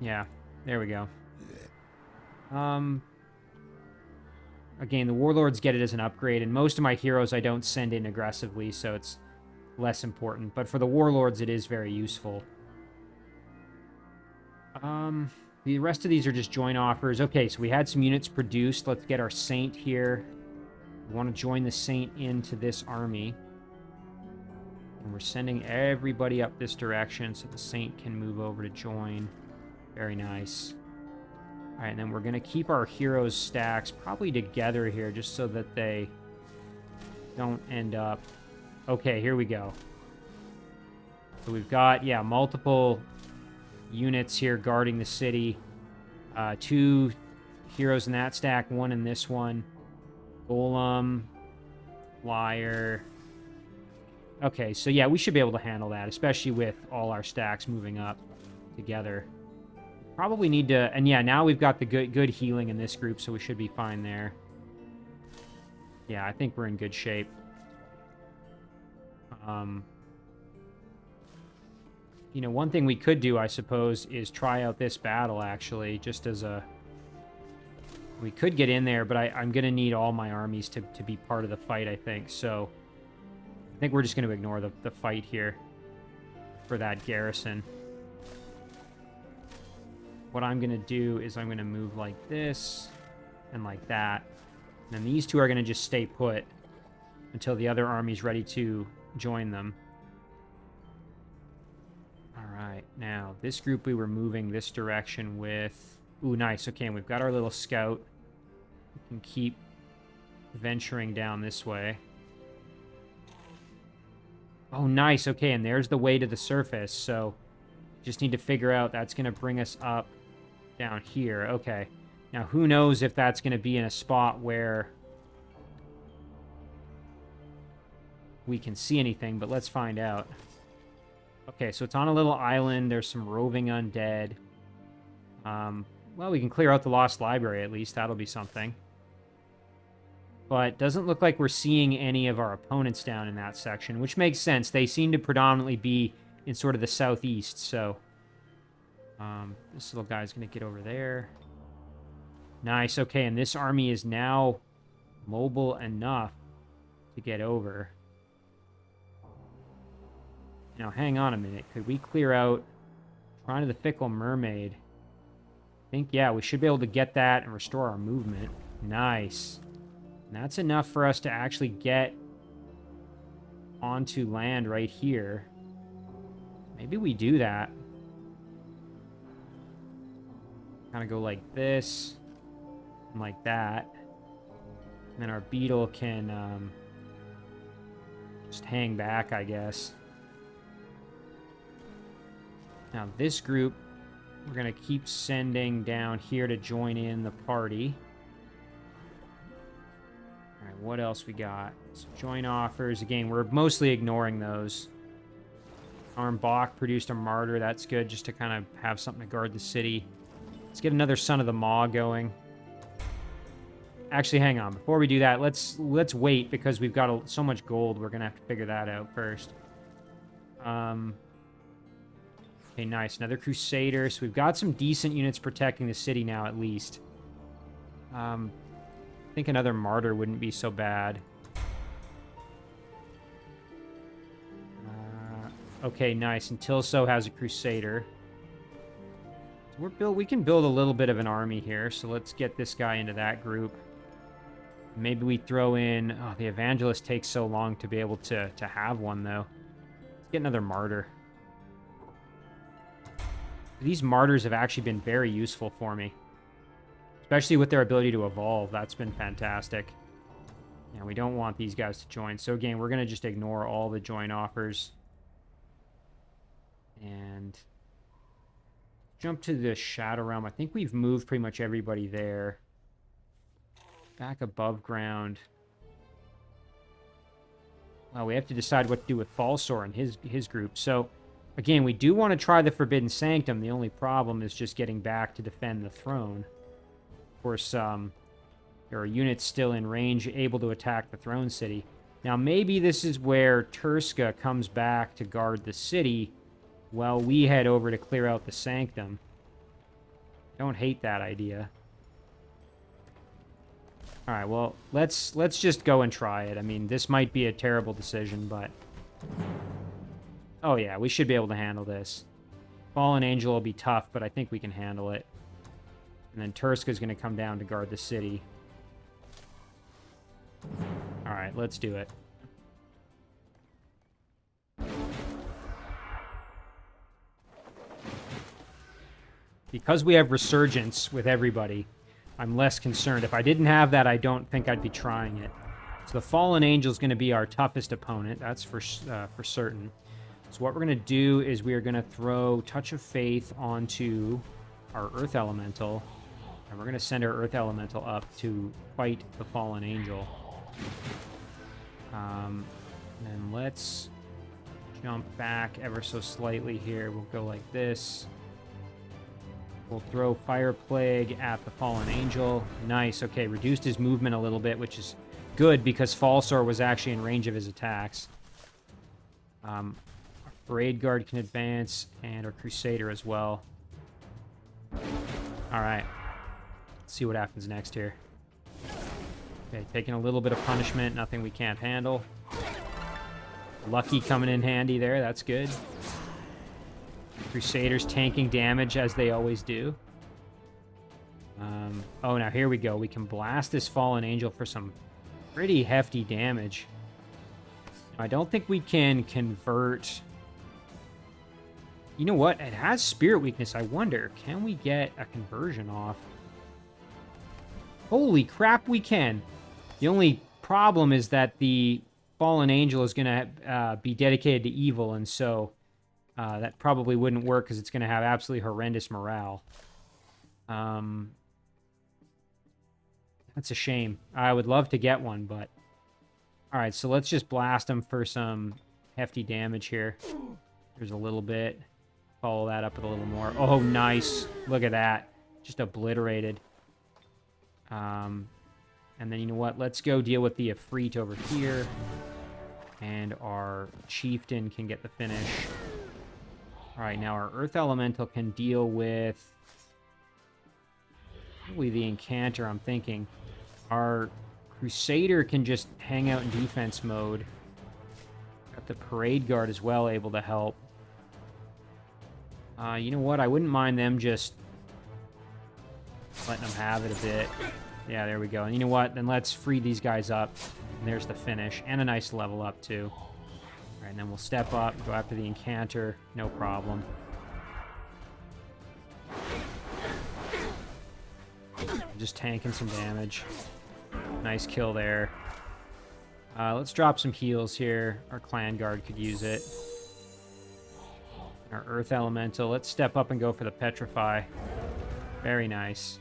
Yeah, there we go. Again, the warlords get it as an upgrade, and most of my heroes I don't send in aggressively, so it's less important. But for the warlords, it is very useful. The rest of these are just join offers. Okay, so we had some units produced. Let's get our Saint here. We want to join the Saint into this army. And we're sending everybody up this direction so the Saint can move over to join. Very nice. All right, and then we're going to keep our heroes stacks probably together here just so that they don't end up... Okay, here we go. So we've got, yeah, multiple units here guarding the city. 2 heroes in that stack, 1 in this one. Golem, Flyer. Okay, so yeah, we should be able to handle that, especially with all our stacks moving up together. Probably need to... And yeah, now we've got the good healing in this group, so we should be fine there. Yeah, I think we're in good shape. One thing we could do, I suppose, is try out this battle, actually, just as a... We could get in there, but I'm going to need all my armies to be part of the fight, I think. So I think we're just going to ignore the fight here for that garrison. What I'm going to do is I'm going to move like this and like that. And then these two are going to just stay put until the other army's ready to join them. Alright, now, this group we were moving this direction with... Ooh, nice. Okay, and we've got our little scout. We can keep venturing down this way. Oh, nice. Okay, and there's the way to the surface, so... Just need to figure out that's going to bring us up down here. Okay. Now, who knows if that's going to be in a spot where we can see anything, but let's find out. Okay, so it's on a little island. There's some roving undead. Well, we can clear out the Lost Library, at least. That'll be something. But doesn't look like we're seeing any of our opponents down in that section, which makes sense. They seem to predominantly be in sort of the southeast, so... this little guy's going to get over there. Nice, okay, and this army is now mobile enough to get over. Now, hang on a minute. Could we clear out Shrine of the Fickle Mermaid? I think, yeah, we should be able to get that and restore our movement. Nice. And that's enough for us to actually get onto land right here. Maybe we do that. Kind of go like this. And like that. And then our beetle can just hang back, I guess. Now this group, we're going to keep sending down here to join in the party. All right, what else we got? So join offers. Again, we're mostly ignoring those. Armbach produced a martyr. That's good, just to kind of have something to guard the city. Let's get another Son of the Maw going. Actually, hang on. Before we do that, let's wait, because we've got so much gold. We're going to have to figure that out first. Okay, nice. Another Crusader. So we've got some decent units protecting the city now, at least. I think another Martyr wouldn't be so bad. Okay, nice. And Tilso has a Crusader. So we can build a little bit of an army here. So let's get this guy into that group. Maybe we throw in... Oh, the Evangelist takes so long to be able to have one, though. Let's get another Martyr. These Martyrs have actually been very useful for me. Especially with their ability to evolve. That's been fantastic. Yeah, we don't want these guys to join. So again, we're going to just ignore all the join offers. And jump to the Shadow Realm. I think we've moved pretty much everybody there. Back above ground. Well, we have to decide what to do with Falsor and his group. So, again, we do want to try the Forbidden Sanctum. The only problem is just getting back to defend the throne. Of course, there are units still in range able to attack the throne city. Now, maybe this is where Turska comes back to guard the city while we head over to clear out the Sanctum. Don't hate that idea. All right, well, let's just go and try it. I mean, this might be a terrible decision, but... Oh, yeah, we should be able to handle this. Fallen Angel will be tough, but I think we can handle it. And then Turska's going to come down to guard the city. All right, let's do it. Because we have Resurgence with everybody, I'm less concerned. If I didn't have that, I don't think I'd be trying it. So the Fallen Angel is going to be our toughest opponent. That's for certain. So what we're going to do is we are going to throw Touch of Faith onto our Earth Elemental. And we're going to send our Earth Elemental up to fight the Fallen Angel. And then let's jump back ever so slightly here. We'll go like this. We'll throw Fire Plague at the Fallen Angel. Nice. Okay, reduced his movement a little bit, which is good because Falsor was actually in range of his attacks. Our Parade Guard can advance, and our Crusader as well. Alright. Let's see what happens next here. Okay, taking a little bit of punishment. Nothing we can't handle. Lucky coming in handy there. That's good. Crusaders tanking damage as they always do. Oh, now here we go. We can blast this Fallen Angel for some pretty hefty damage. I don't think we can convert... You know what? It has Spirit Weakness. I wonder, can we get a conversion off? Holy crap, we can. The only problem is that the Fallen Angel is going to be dedicated to evil, and so... that probably wouldn't work because it's going to have absolutely horrendous morale. That's a shame. I would love to get one, but... Alright, so let's just blast them for some hefty damage here. There's a little bit. Follow that up with a little more. Oh, nice. Look at that. Just obliterated. And then, you know what? Let's go deal with the Efreet over here. And our Chieftain can get the finish. Alright, now our Earth Elemental can deal with... Probably the Incanter, I'm thinking. Our Crusader can just hang out in defense mode. Got the Parade Guard as well, able to help. You know what? I wouldn't mind them just letting them have it a bit. Yeah, there we go. And you know what? Then let's free these guys up. And there's the finish. And a nice level up, too. All right, and then we'll step up, go after the Incanter. No problem. Just tanking some damage. Nice kill there. Let's drop some heals here. Our Clan Guard could use it. Our Earth Elemental. Let's step up and go for the Petrify. Very nice.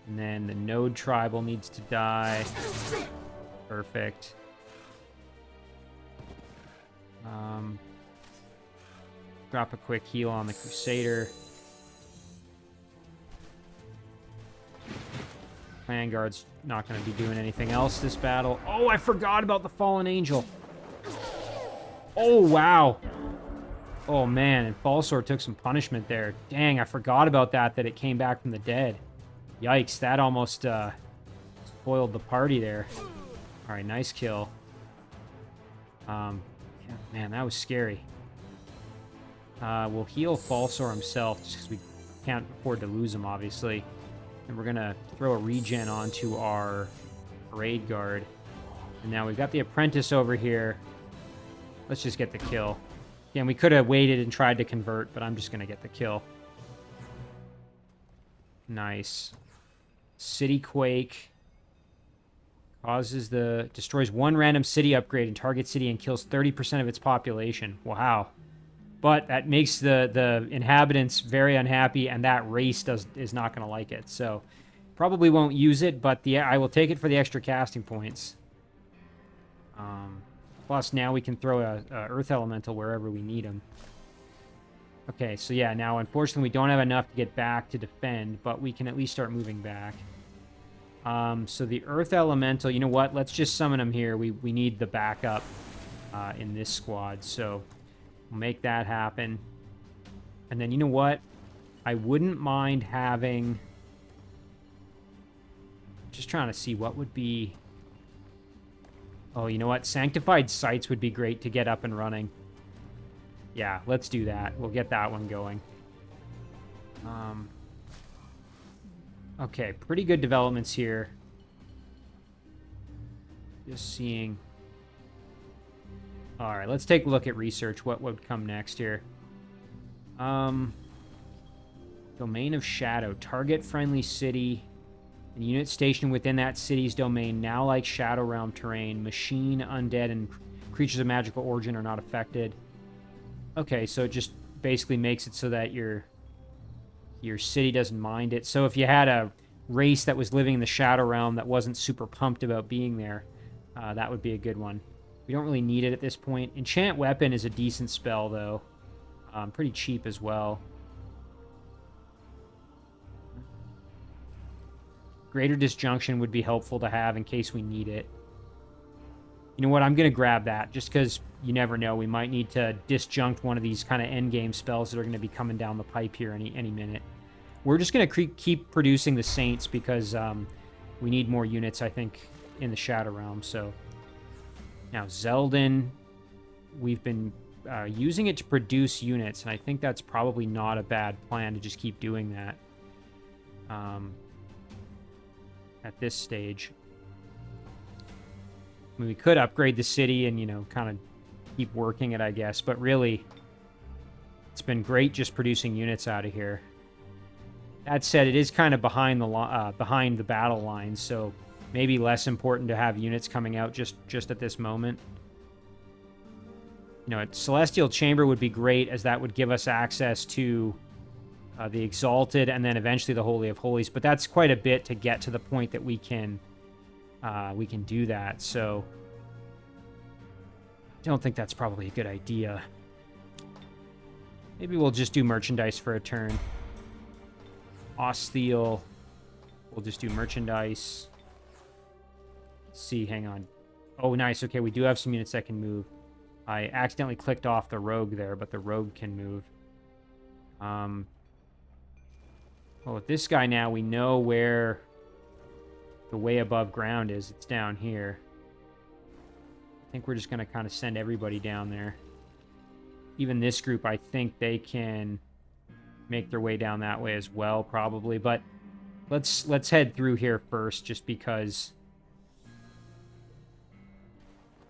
And then the Node Tribal needs to die. Perfect. Drop a quick heal on the Crusader. Clan Guard's not going to be doing anything else this battle. Oh, I forgot about the Fallen Angel. Oh, wow. Oh, man, and Falsor took some punishment there. Dang, I forgot about that it came back from the dead. Yikes, that almost spoiled the party there. All right, nice kill. Yeah, man, that was scary. We'll heal Falsor himself, just because we can't afford to lose him, obviously. And we're going to throw a regen onto our Parade Guard. And now we've got the Apprentice over here. Let's just get the kill. Again, we could have waited and tried to convert, but I'm just going to get the kill. Nice. City Quake. Destroys one random city upgrade in target city and kills 30% of its population. Wow. But that makes the inhabitants very unhappy, and that race is not going to like it. So probably won't use it, but I will take it for the extra casting points. Plus, now we can throw a Earth Elemental wherever we need them. Okay, so yeah, now unfortunately we don't have enough to get back to defend, but we can at least start moving back. So the Earth Elemental, you know what? Let's just summon them here. We need the backup in this squad, so we'll make that happen. And then, you know what? I wouldn't mind having... Just trying to see what would be... Oh, you know what? Sanctified Sites would be great to get up and running. Yeah, let's do that. We'll get that one going. Okay, pretty good developments here. Just seeing... Alright, let's take a look at research. What would come next here? Domain of Shadow. Target friendly city. And unit stationed within that city's domain now like Shadow Realm terrain. Machine, undead, and creatures of magical origin are not affected. Okay, so it just basically makes it so that your city doesn't mind it. So if you had a race that was living in the Shadow Realm that wasn't super pumped about being there, that would be a good one. We don't really need it at this point. Enchant Weapon is a decent spell, though. Pretty cheap as well. Greater Disjunction would be helpful to have in case we need it. You know what? I'm going to grab that, just because you never know. We might need to disjunct one of these kind of endgame spells that are going to be coming down the pipe here any minute. We're just going to keep producing the Saints, because we need more units, I think, in the Shadow Realm. So now Zeldin, we've been using it to produce units, and I think that's probably not a bad plan to just keep doing that at this stage. I mean, we could upgrade the city and, you know, kind of keep working it, I guess, but really it's been great just producing units out of here. That said, it is kind of behind the battle line, so maybe less important to have units coming out just at this moment. You know, a Celestial Chamber would be great, as that would give us access to the Exalted and then eventually the Holy of Holies, but that's quite a bit to get to the point that we can do that, so I don't think that's probably a good idea. Maybe we'll just do merchandise for a turn. Osthiel, we'll just do merchandise. Let's see, hang on. Oh, nice. Okay, we do have some units that can move. I accidentally clicked off the Rogue there, but the Rogue can move. Well, with this guy now, we know where the way above ground is. It's down here. I think we're just going to kind of send everybody down there. Even this group, I think they can make their way down that way as well, probably. But let's head through here first, just because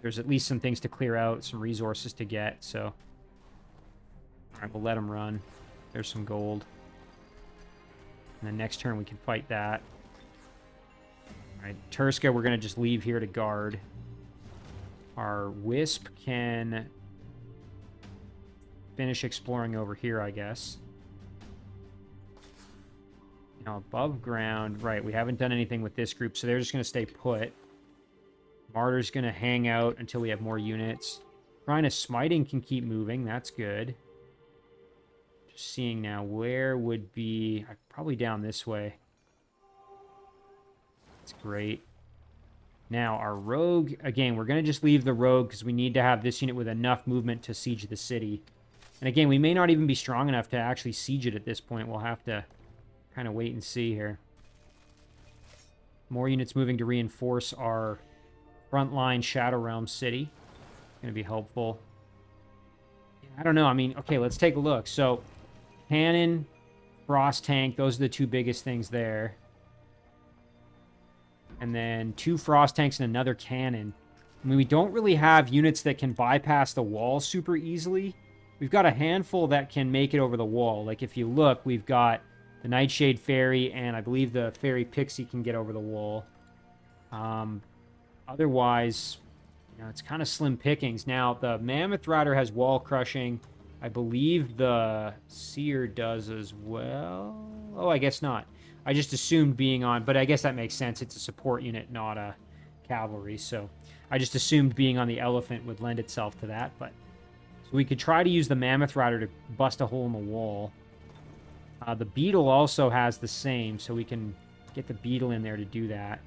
there's at least some things to clear out, some resources to get. So, all right, we'll let them run. There's some gold. And then next turn we can fight that. All right, Turska, we're going to just leave here to guard. Our Wisp can finish exploring over here, I guess. Now, above ground, right, we haven't done anything with this group, so they're just going to stay put. Martyr's going to hang out until we have more units. Shrine of Smiting can keep moving. That's good. Just seeing now, where would be... Probably down this way. That's great. Now, our Rogue... Again, we're going to just leave the Rogue because we need to have this unit with enough movement to siege the city. And again, we may not even be strong enough to actually siege it at this point. We'll have to kind of wait and see here. More units moving to reinforce our frontline Shadow Realm city. Going to be helpful. I don't know. I mean, okay, let's take a look. So, cannon, frost tank, those are the two biggest things there. And then 2 frost tanks and another cannon. I mean, we don't really have units that can bypass the wall super easily. We've got a handful that can make it over the wall. Like, if you look, we've got the Nightshade Fairy, and I believe the Fairy Pixie can get over the wall. Otherwise, you know, it's kind of slim pickings. Now, the Mammoth Rider has wall crushing. I believe the Seer does as well. Oh, I guess not. I just assumed being on, but I guess that makes sense. It's a support unit, not a cavalry. So I just assumed being on the Elephant would lend itself to that. But so we could try to use the Mammoth Rider to bust a hole in the wall. The Beetle also has the same, so we can get the Beetle in there to do that.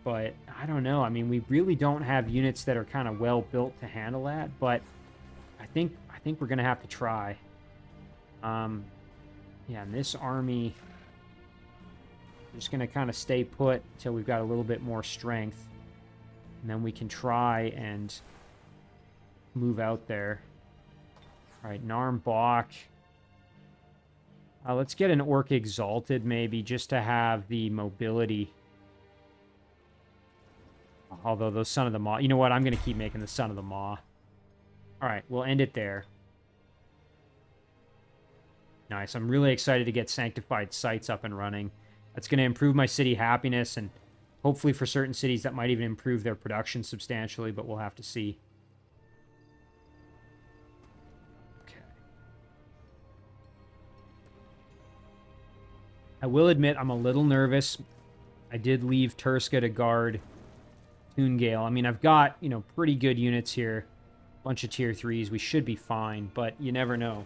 But I don't know. I mean, we really don't have units that are kind of well built to handle that. But I think we're gonna have to try. Yeah, and this army, we're just gonna kind of stay put until we've got a little bit more strength, and then we can try and move out there. All right, Narm Bach. Let's get an Orc Exalted, maybe, just to have the mobility. Although those Son of the Maw... You know what? I'm going to keep making the Son of the Maw. Alright, we'll end it there. Nice. I'm really excited to get Sanctified Sites up and running. That's going to improve my city happiness, and hopefully for certain cities that might even improve their production substantially, but we'll have to see. I will admit I'm a little nervous. I did leave Turska to guard Toongale. I mean, I've got, you know, pretty good units here. Bunch of tier 3s. We should be fine, but you never know.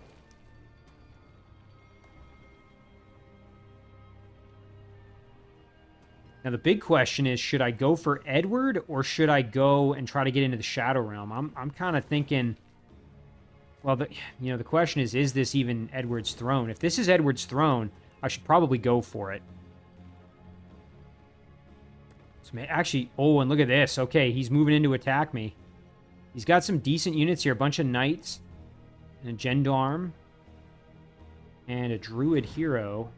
Now, the big question is, should I go for Edward, or should I go and try to get into the Shadow Realm? I'm kind of thinking... Well, the question is this even Edward's throne? If this is Edward's throne, I should probably go for it. So, actually, oh, and look at this. Okay, he's moving in to attack me. He's got some decent units here. A bunch of knights, and a gendarme, and a druid hero.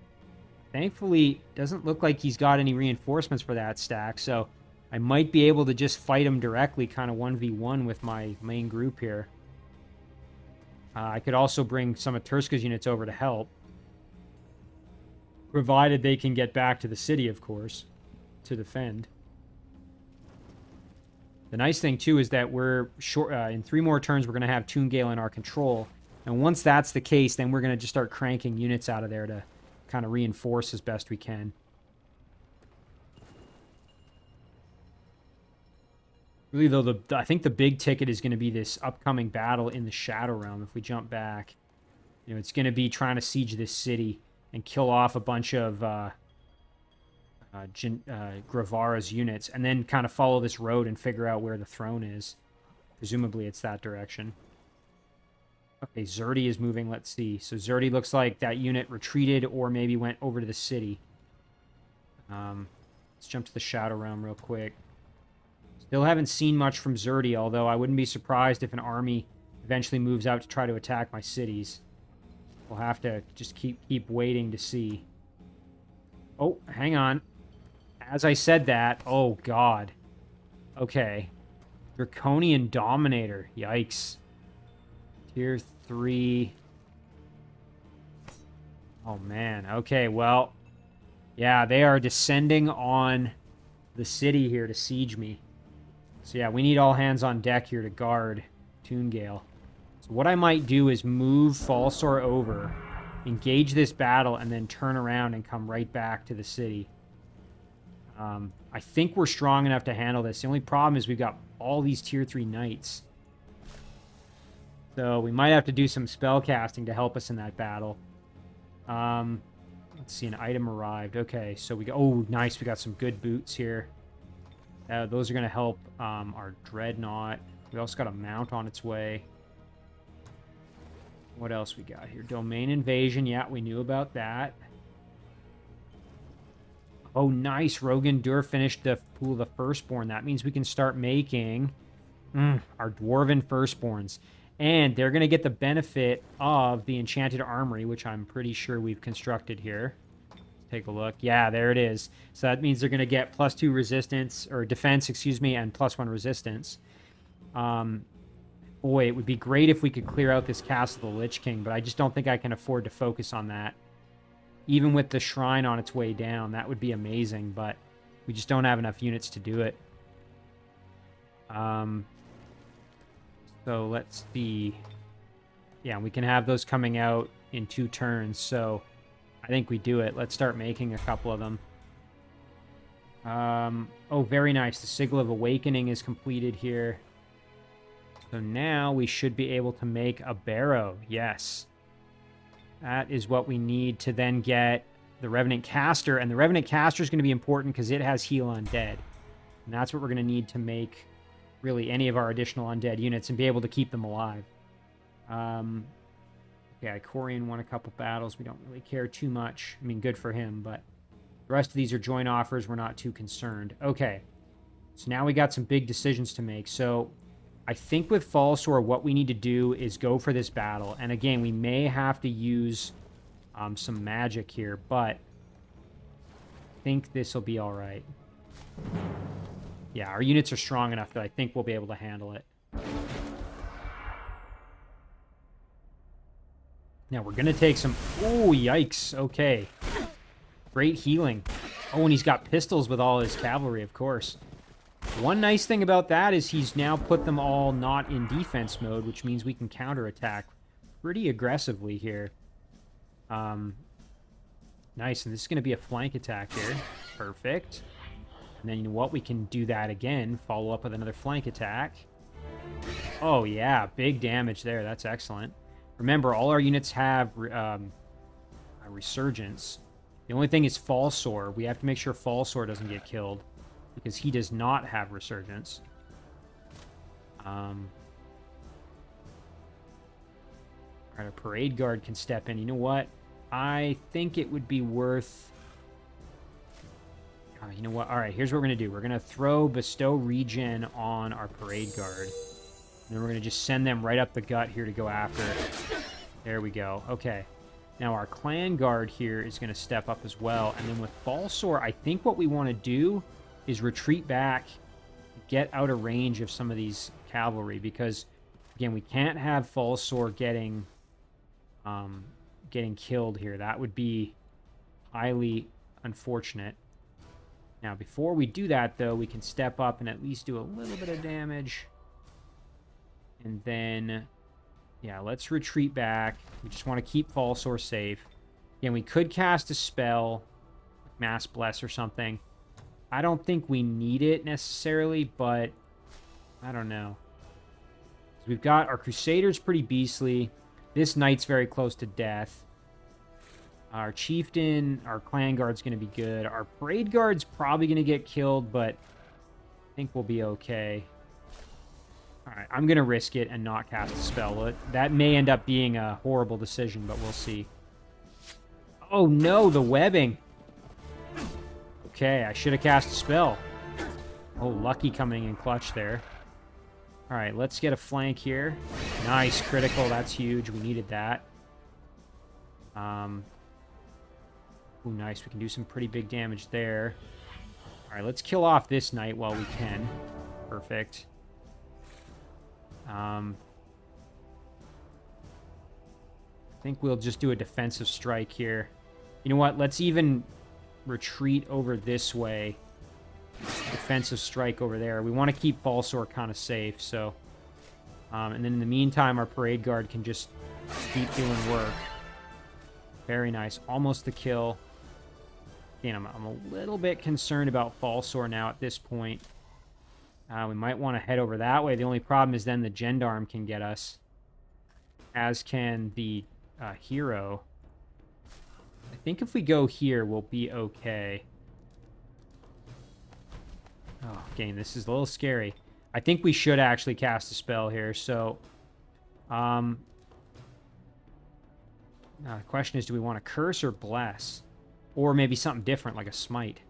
Thankfully, doesn't look like he's got any reinforcements for that stack, so I might be able to just fight him directly, kind of 1v1 with my main group here. I could also bring some of Turska's units over to help. Provided they can get back to the city, of course, to defend. The nice thing, too, is that we're short, in 3 more turns, we're going to have Toongale in our control. And once that's the case, then we're going to just start cranking units out of there to kind of reinforce as best we can. Really, though, I think the big ticket is going to be this upcoming battle in the Shadow Realm. If we jump back, you know, it's going to be trying to siege this city and kill off a bunch of Gravara's units, and then kind of follow this road and figure out where the throne is. Presumably it's that direction. Okay, Zerdy is moving. Let's see. So Zerdy looks like that unit retreated or maybe went over to the city. Let's jump to the Shadow Realm real quick. Still haven't seen much from Xerdi, although I wouldn't be surprised if an army eventually moves out to try to attack my cities. We'll have to just keep waiting to see. Oh, hang on. As I said that, oh god. Okay. Draconian Dominator. Yikes. Tier 3. Oh man. Okay, well. Yeah, they are descending on the city here to siege me. So yeah, we need all hands on deck here to guard Toongale. So what I might do is move Falsor over, engage this battle, and then turn around and come right back to the city. I think we're strong enough to handle this. The only problem is we've got all these tier 3 knights. So we might have to do some spell casting to help us in that battle. Let's see, an item arrived. Okay, so we got... Oh, nice. We got some good boots here. Those are going to help our Dreadnought. We also got a mount on its way. What else we got here? Domain Invasion. Yeah, we knew about that. Oh, nice. Rogan Dur finished the Pool of the Firstborn. That means we can start making our Dwarven Firstborns. And they're going to get the benefit of the Enchanted Armory, which I'm pretty sure we've constructed here. Take a look. Yeah, there it is. So that means they're going to get +2 resistance, or defense, excuse me, and +1 resistance. Boy, it would be great if we could clear out this Castle of the Lich King, but I just don't think I can afford to focus on that. Even with the shrine on its way down, that would be amazing, but we just don't have enough units to do it. So let's see. Yeah, we can have those coming out in 2 turns, so I think we do it. Let's start making a couple of them. Oh, very nice. The Sigil of Awakening is completed here. So now we should be able to make a Barrow. Yes. That is what we need to then get the Revenant Caster. And the Revenant Caster is going to be important because it has Heal Undead. And that's what we're going to need to make really any of our additional undead units and be able to keep them alive. Okay, Icorian won a couple battles. We don't really care too much. I mean, good for him, but the rest of these are joint offers. We're not too concerned. Okay, so now we got some big decisions to make. So I think with Falsor, what we need to do is go for this battle. And again, we may have to use some magic here, but I think this will be all right. Yeah, our units are strong enough that I think we'll be able to handle it. Now, we're going to take some... Oh, yikes. Okay. Great healing. Oh, and he's got pistols with all his cavalry, of course. One nice thing about that is he's now put them all not in defense mode, which means we can counterattack pretty aggressively here. Nice, and this is going to be a flank attack here. Perfect. And then, you know what? We can do that again. Follow up with another flank attack. Oh, yeah. Big damage there. That's excellent. Remember, all our units have a resurgence. The only thing is Falsor. We have to make sure Falsor doesn't get killed, because he does not have resurgence. Alright, our Parade Guard can step in. You know what? I think it would be worth... you know what? Alright, here's what we're going to do. We're going to throw Bestow Regen on our Parade Guard. And then we're going to just send them right up the gut here to go after it. There we go. Okay. Now our Clan Guard here is going to step up as well. And then with Falsor, I think what we want to do is retreat back, get out of range of some of these cavalry, because, again, we can't have Falsor getting killed here. That would be highly unfortunate. Now, before we do that, though, we can step up and at least do a little bit of damage. And then, yeah, let's retreat back. We just want to keep Falsor safe. Again, we could cast a spell, Mass Bless or something. I don't think we need it necessarily, but I don't know. So we've got our Crusaders pretty beastly. This Knight's very close to death. Our Chieftain, our Clan Guard's going to be good. Our Parade Guard's probably going to get killed, but I think we'll be okay. Alright, I'm going to risk it and not cast a spell. That may end up being a horrible decision, but we'll see. Oh no, the webbing! Okay, I should have cast a spell. Oh, lucky coming in clutch there. All right, let's get a flank here. Nice, critical. That's huge. We needed that. Ooh, nice. We can do some pretty big damage there. All right, let's kill off this knight while we can. Perfect. I think we'll just do a defensive strike here. You know what? Let's even retreat over this way. Defensive strike over there. We want to keep Falsor kind of safe, so... and then in the meantime, our Parade Guard can just keep doing work. Very nice. Almost the kill. Again, I'm a little bit concerned about Falsor now at this point. We might want to head over that way. The only problem is then the Gendarme can get us. As can the hero. I think if we go here, we'll be okay. Oh, game, this is a little scary. I think we should actually cast a spell here, so... the question is, do we want to curse or bless? Or maybe something different, like a smite.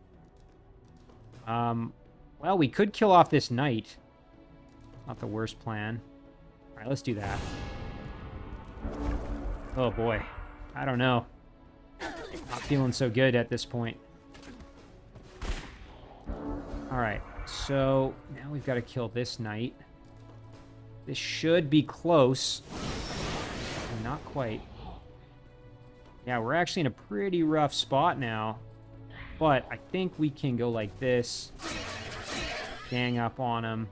Well, we could kill off this knight. Not the worst plan. Alright, let's do that. Oh boy. I don't know. Not feeling so good at this point. Alright, so now we've got to kill this knight. This should be close. Not quite. Yeah, we're actually in a pretty rough spot now. But I think we can go like this. Gang up on him.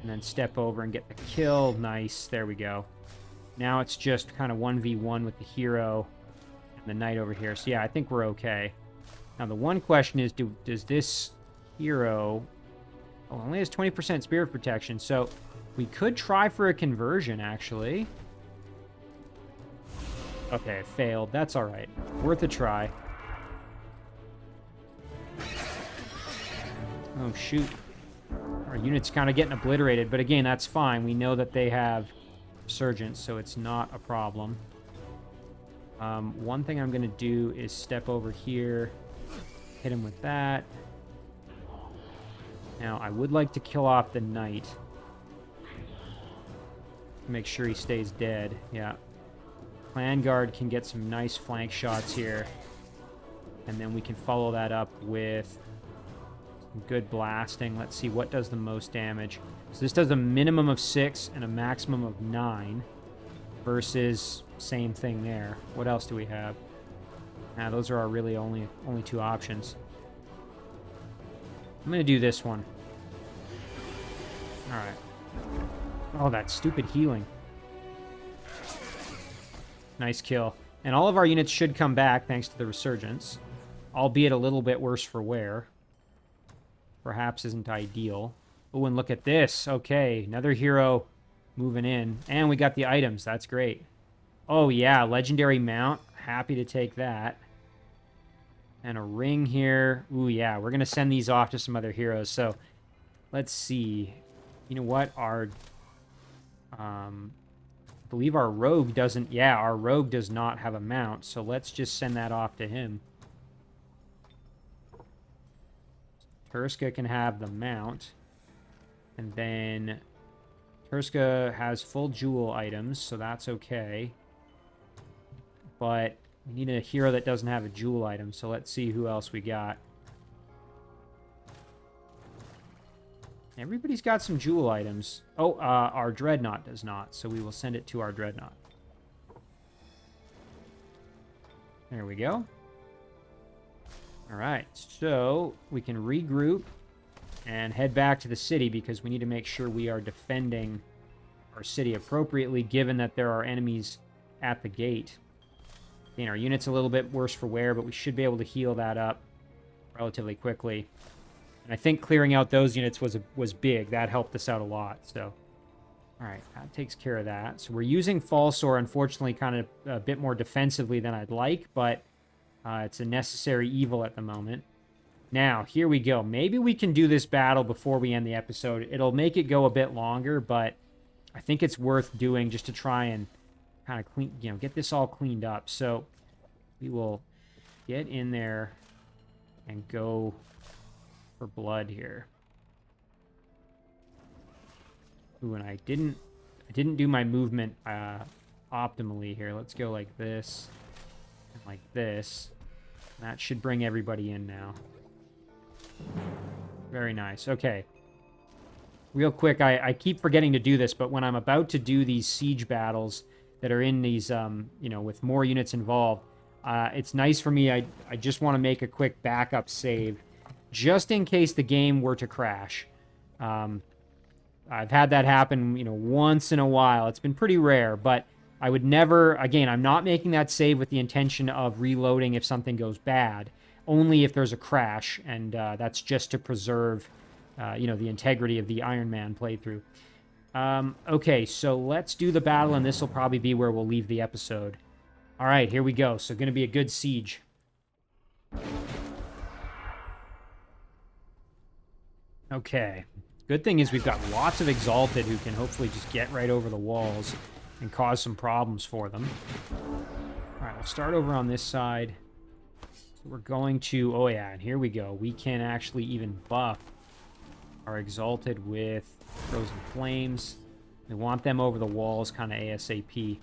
And then step over and get the kill. Nice, there we go. Now it's just kind of 1v1 with the hero and the knight over here. So yeah, I think we're okay. Now the one question is, does this hero... Oh, only has 20% spirit protection, so we could try for a conversion, actually. Okay, it failed. That's alright. Worth a try. Oh, shoot. Our unit's kind of getting obliterated, but again, that's fine. We know that they have Resurgence, so it's not a problem. One thing I'm going to do is step over here, hit him with that. Now, I would like to kill off the knight. Make sure he stays dead. Yeah. Clan Guard can get some nice flank shots here. And then we can follow that up with some good blasting. Let's see, what does the most damage? So this does a minimum of 6 and a maximum of 9. Versus same thing there. What else do we have? Nah, those are our really only two options. I'm going to do this one. Alright. Oh, that stupid healing. Nice kill. And all of our units should come back thanks to the Resurgence. Albeit a little bit worse for wear. Perhaps isn't ideal. Oh, and look at this. Okay, another hero moving in. And we got the items. That's great. Oh, yeah, legendary mount. Happy to take that. And a ring here. Ooh, yeah, we're going to send these off to some other heroes. So, let's see. You know what? Our... I believe our rogue doesn't... Yeah, our rogue does not have a mount. So, let's just send that off to him. Turska can have the mount. And then... Turska has full jewel items, so that's okay. But... we need a hero that doesn't have a jewel item, so let's see who else we got. Everybody's got some jewel items. Oh, our Dreadnought does not, so we will send it to our Dreadnought. There we go. Alright, so we can regroup and head back to the city because we need to make sure we are defending our city appropriately given that there are enemies at the gate. Again, our unit's a little bit worse for wear, but we should be able to heal that up relatively quickly. And I think clearing out those units was big. That helped us out a lot. So, all right, that takes care of that. So we're using Falsor, unfortunately, kind of a bit more defensively than I'd like, but it's a necessary evil at the moment. Now, here we go. Maybe we can do this battle before we end the episode. It'll make it go a bit longer, but I think it's worth doing just to try and kind of clean, get this all cleaned up. So we will get in there and go for blood here. Ooh, and I didn't do my movement optimally here. Let's go like this and like this. That should bring everybody in now. Very nice. Okay. Real quick, I keep forgetting to do this, but when I'm about to do these siege battles that are in these, you know, with more units involved, it's nice for me. I just want to make a quick backup save, just in case the game were to crash. I've had that happen, you know, once in a while. It's been pretty rare, but I would never, again, I'm not making that save with the intention of reloading if something goes bad, only if there's a crash, and that's just to preserve, you know, the integrity of the Ironman playthrough. Okay, so let's do the battle, and this will probably be where we'll leave the episode. All right, here we go. So going to be a good siege. Okay. Good thing is we've got lots of Exalted who can hopefully just get right over the walls and cause some problems for them. All right, we'll start over on this side. So we're going to... Oh, yeah, and here we go. We can actually even buff our Exalted with Frozen Flames. We want them over the walls kind of ASAP.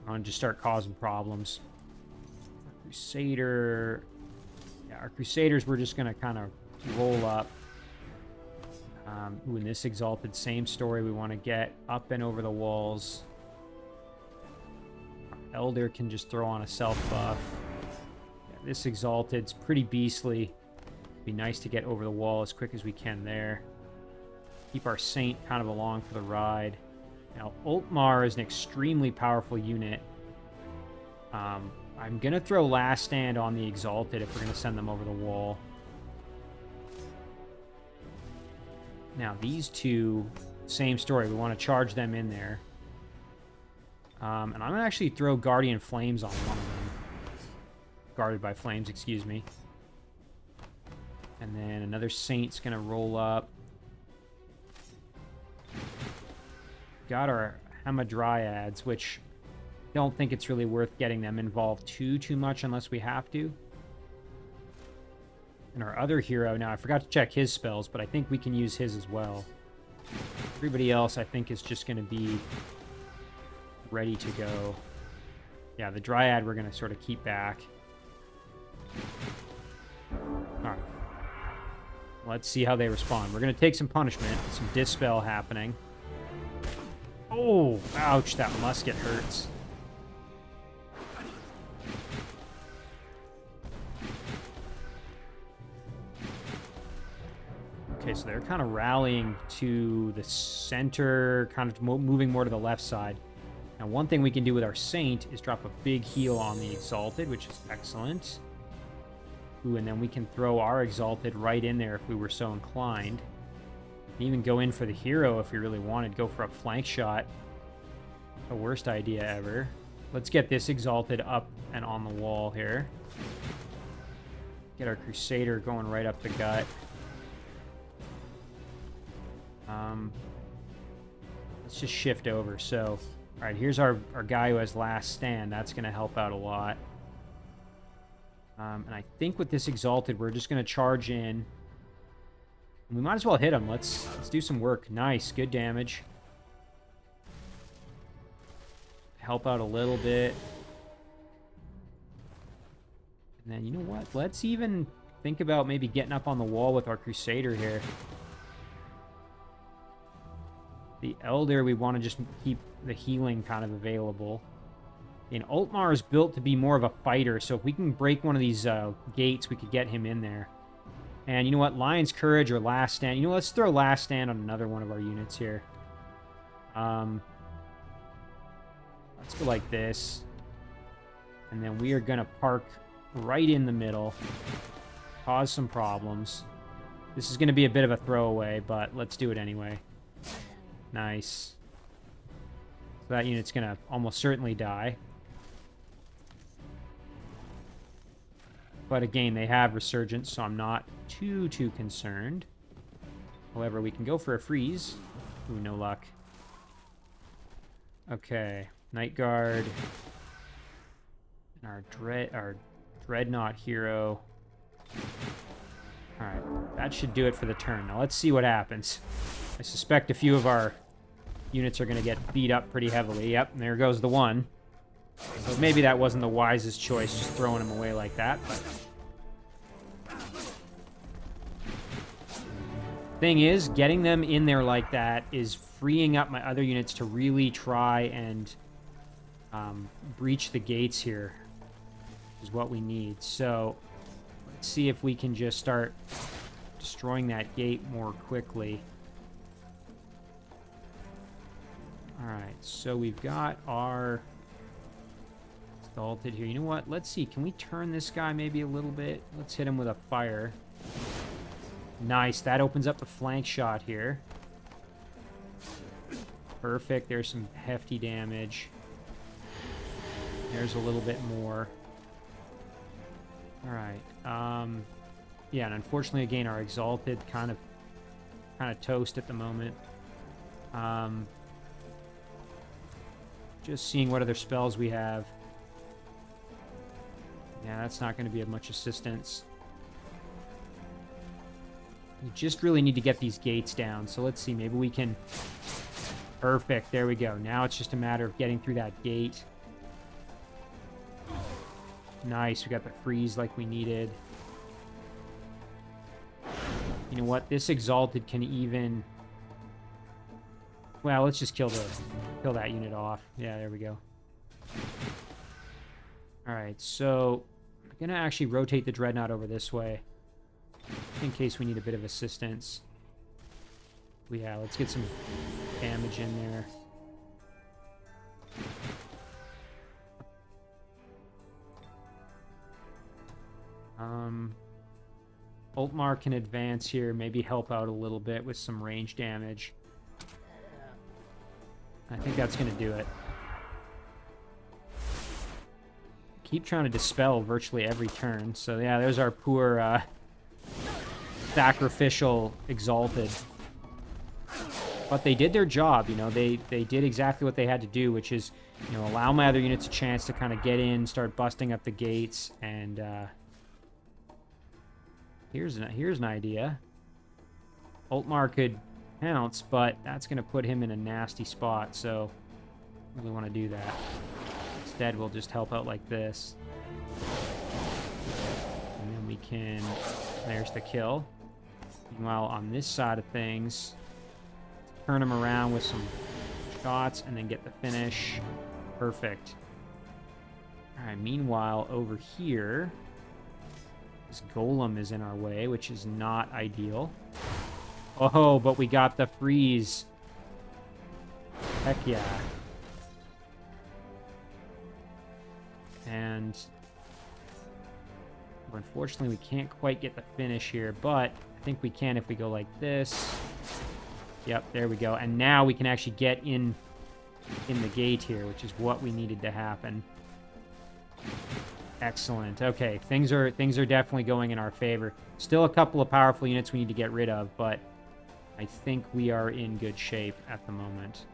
I want to just start causing problems. Our Crusader... Yeah, our Crusaders, we're just going to kind of roll up. Ooh, in this Exalted, same story. We want to get up and over the walls. Our Elder can just throw on a self-buff. Yeah, this Exalted's pretty beastly. Be nice to get over the wall as quick as we can there. Keep our Saint kind of along for the ride. Now, Ultmar is an extremely powerful unit. I'm going to throw Last Stand on the Exalted if we're going to send them over the wall. Now, these two, same story. We want to charge them in there. And I'm going to actually throw Guardian Flames on one of them. Guarded by Flames, excuse me. And then another Saint's going to roll up. Got our Hamadryads, which don't think it's really worth getting them involved too much unless we have to. And our other hero, now I forgot to check his spells, but I think we can use his as well. Everybody else, I think, is just going to be ready to go. Yeah, the Dryad we're going to sort of keep back. Alright. Let's see how they respond. We're going to take some punishment, some Dispel happening. Oh, ouch, that musket hurts. Okay, so they're kind of rallying to the center, kind of moving more to the left side. Now, one thing we can do with our Saint is drop a big heal on the Exalted, which is excellent. Ooh, and then we can throw our Exalted right in there if we were so inclined. We can even go in for the hero if we really wanted. Go for a flank shot. The worst idea ever. Let's get this Exalted up and on the wall here. Get our Crusader going right up the gut. Let's just shift over. So, all right, here's our guy who has Last Stand. That's going to help out a lot. And I think with this Exalted, we're just going to charge in. We might as well hit him. Let's do some work. Nice, good damage. Help out a little bit. And then, you know what? Let's even think about maybe getting up on the wall with our Crusader here. The Elder, we want to just keep the healing kind of available. And Ultmar is built to be more of a fighter, so if we can break one of these gates, we could get him in there. And you know what? Lion's Courage or Last Stand. You know what? Let's throw Last Stand on another one of our units here. Let's go like this. And then we are going to park right in the middle. Cause some problems. This is going to be a bit of a throwaway, but let's do it anyway. Nice. So that unit's going to almost certainly die. But again, they have Resurgence, so I'm not too concerned. However, we can go for a freeze. Ooh, no luck. Okay. Night Guard. And our Dreadnought hero. Alright, that should do it for the turn. Now let's see what happens. I suspect a few of our units are going to get beat up pretty heavily. Yep, and there goes the one. So maybe that wasn't the wisest choice, just throwing him away like that. But thing is, getting them in there like that is freeing up my other units to really try and breach the gates here, is what we need. So let's see if we can just start destroying that gate more quickly. Alright, so we've got our exalted here. You know what? Let's see. Can we turn this guy maybe a little bit? Let's hit him with a fire. Nice. That opens up the flank shot here. Perfect. There's some hefty damage. There's a little bit more. Alright. Yeah, and unfortunately, again, our exalted kind of toast at the moment. Just seeing what other spells we have. Yeah, that's not going to be of much assistance. We just really need to get these gates down. So let's see, maybe we can... Perfect, there we go. Now it's just a matter of getting through that gate. Nice, we got the freeze like we needed. You know what, this exalted can even... Well, let's just kill that unit off. Yeah, there we go. Alright, so I'm going to actually rotate the Dreadnought over this way, in case we need a bit of assistance. Yeah, let's get some damage in there. Ultmar can advance here, maybe help out a little bit with some range damage. I think that's going to do it. Keep trying to dispel virtually every turn. So yeah, there's our poor sacrificial exalted. But they did their job, you know. They did exactly what they had to do, which is, you know, allow my other units a chance to kind of get in, start busting up the gates, and here's an idea. Ultmar could pounce, but that's going to put him in a nasty spot, so we want to do that. Instead, we'll just help out like this. And then we can... There's the kill. Meanwhile, on this side of things, turn him around with some shots and then get the finish. Perfect. Alright, meanwhile, over here, this golem is in our way, which is not ideal. Oh, but we got the freeze. Heck yeah. And unfortunately, we can't quite get the finish here, but I think we can if we go like this. Yep, there we go. And now we can actually get in the gate here, which is what we needed to happen. Excellent. Okay, things are definitely going in our favor. Still a couple of powerful units we need to get rid of, but I think we are in good shape at the moment.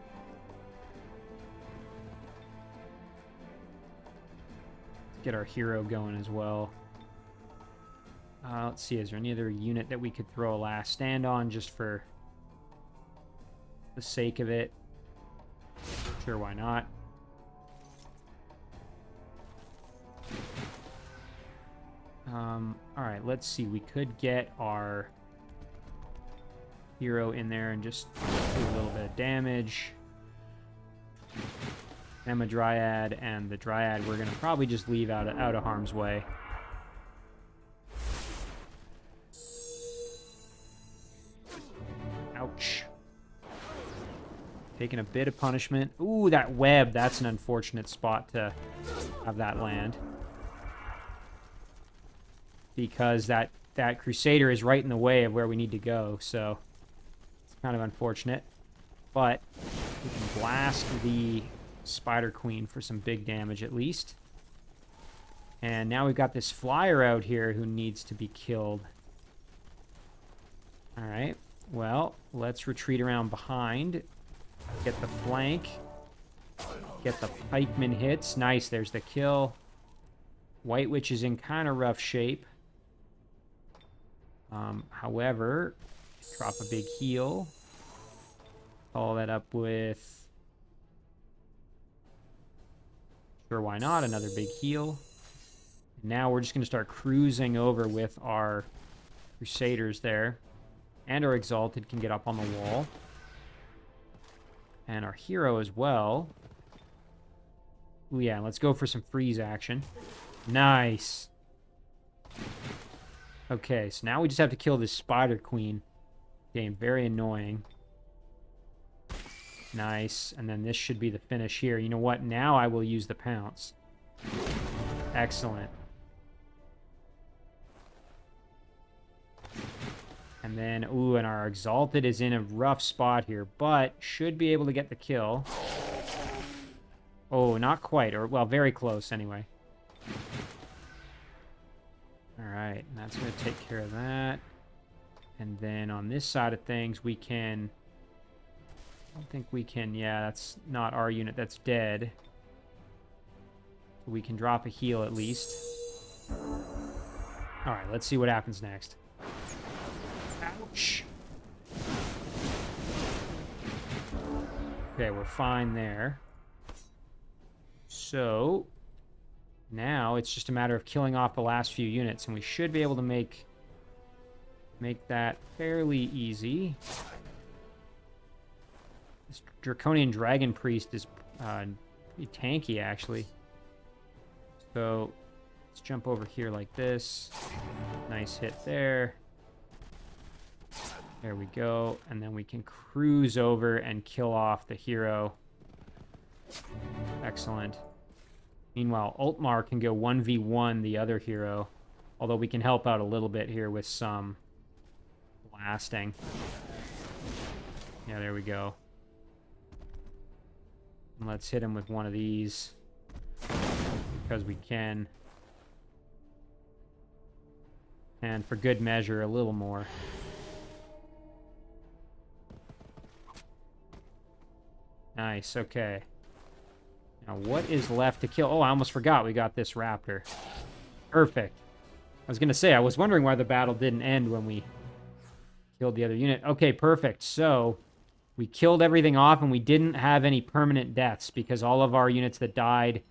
Let's get our hero going as well. Let's see, is there any other unit that we could throw a last stand on just for the sake of it? Sure, why not? Alright, let's see. We could get our hero in there and just do a little bit of damage. Emma Dryad, and the Dryad we're going to probably just leave out of harm's way. Ouch. Taking a bit of punishment. Ooh, that web. That's an unfortunate spot to have that land. Because that Crusader is right in the way of where we need to go, so it's kind of unfortunate. But we can blast the Spider Queen for some big damage at least. And now we've got this flyer out here who needs to be killed. Alright, well, let's retreat around behind. Get the flank. Get the pikeman hits. Nice, there's the kill. White Witch is in kind of rough shape. However, drop a big heal. Follow that up with... Sure, why not? Another big heal. Now we're just going to start cruising over with our Crusaders there. And our Exalted can get up on the wall. And our hero as well. Ooh, yeah, let's go for some freeze action. Nice. Okay, so now we just have to kill this Spider Queen. Game, very annoying. Nice. And then this should be the finish here. You know what? Now I will use the pounce. Excellent. And then, ooh, and our Exalted is in a rough spot here, but should be able to get the kill. Oh, not quite, or, well, very close anyway. Alright, and that's going to take care of that. And then on this side of things, we can... I don't think we can... Yeah, that's not our unit, that's dead. So we can drop a heal at least. Alright, let's see what happens next. Ouch! Okay, we're fine there. So... now it's just a matter of killing off the last few units, and we should be able to make that fairly easy. This Draconian Dragon Priest is pretty tanky, actually. So let's jump over here like this. Nice hit there. There we go. And then we can cruise over and kill off the hero. Excellent. Meanwhile, Altmar can go 1v1 the other hero. Although we can help out a little bit here with some blasting. Yeah, there we go. And let's hit him with one of these. Because we can. And for good measure, a little more. Nice, okay. Now, what is left to kill? Oh, I almost forgot we got this raptor. Perfect. I was going to say, I was wondering why the battle didn't end when we killed the other unit. Okay, perfect. So, we killed everything off, and we didn't have any permanent deaths, because all of our units that died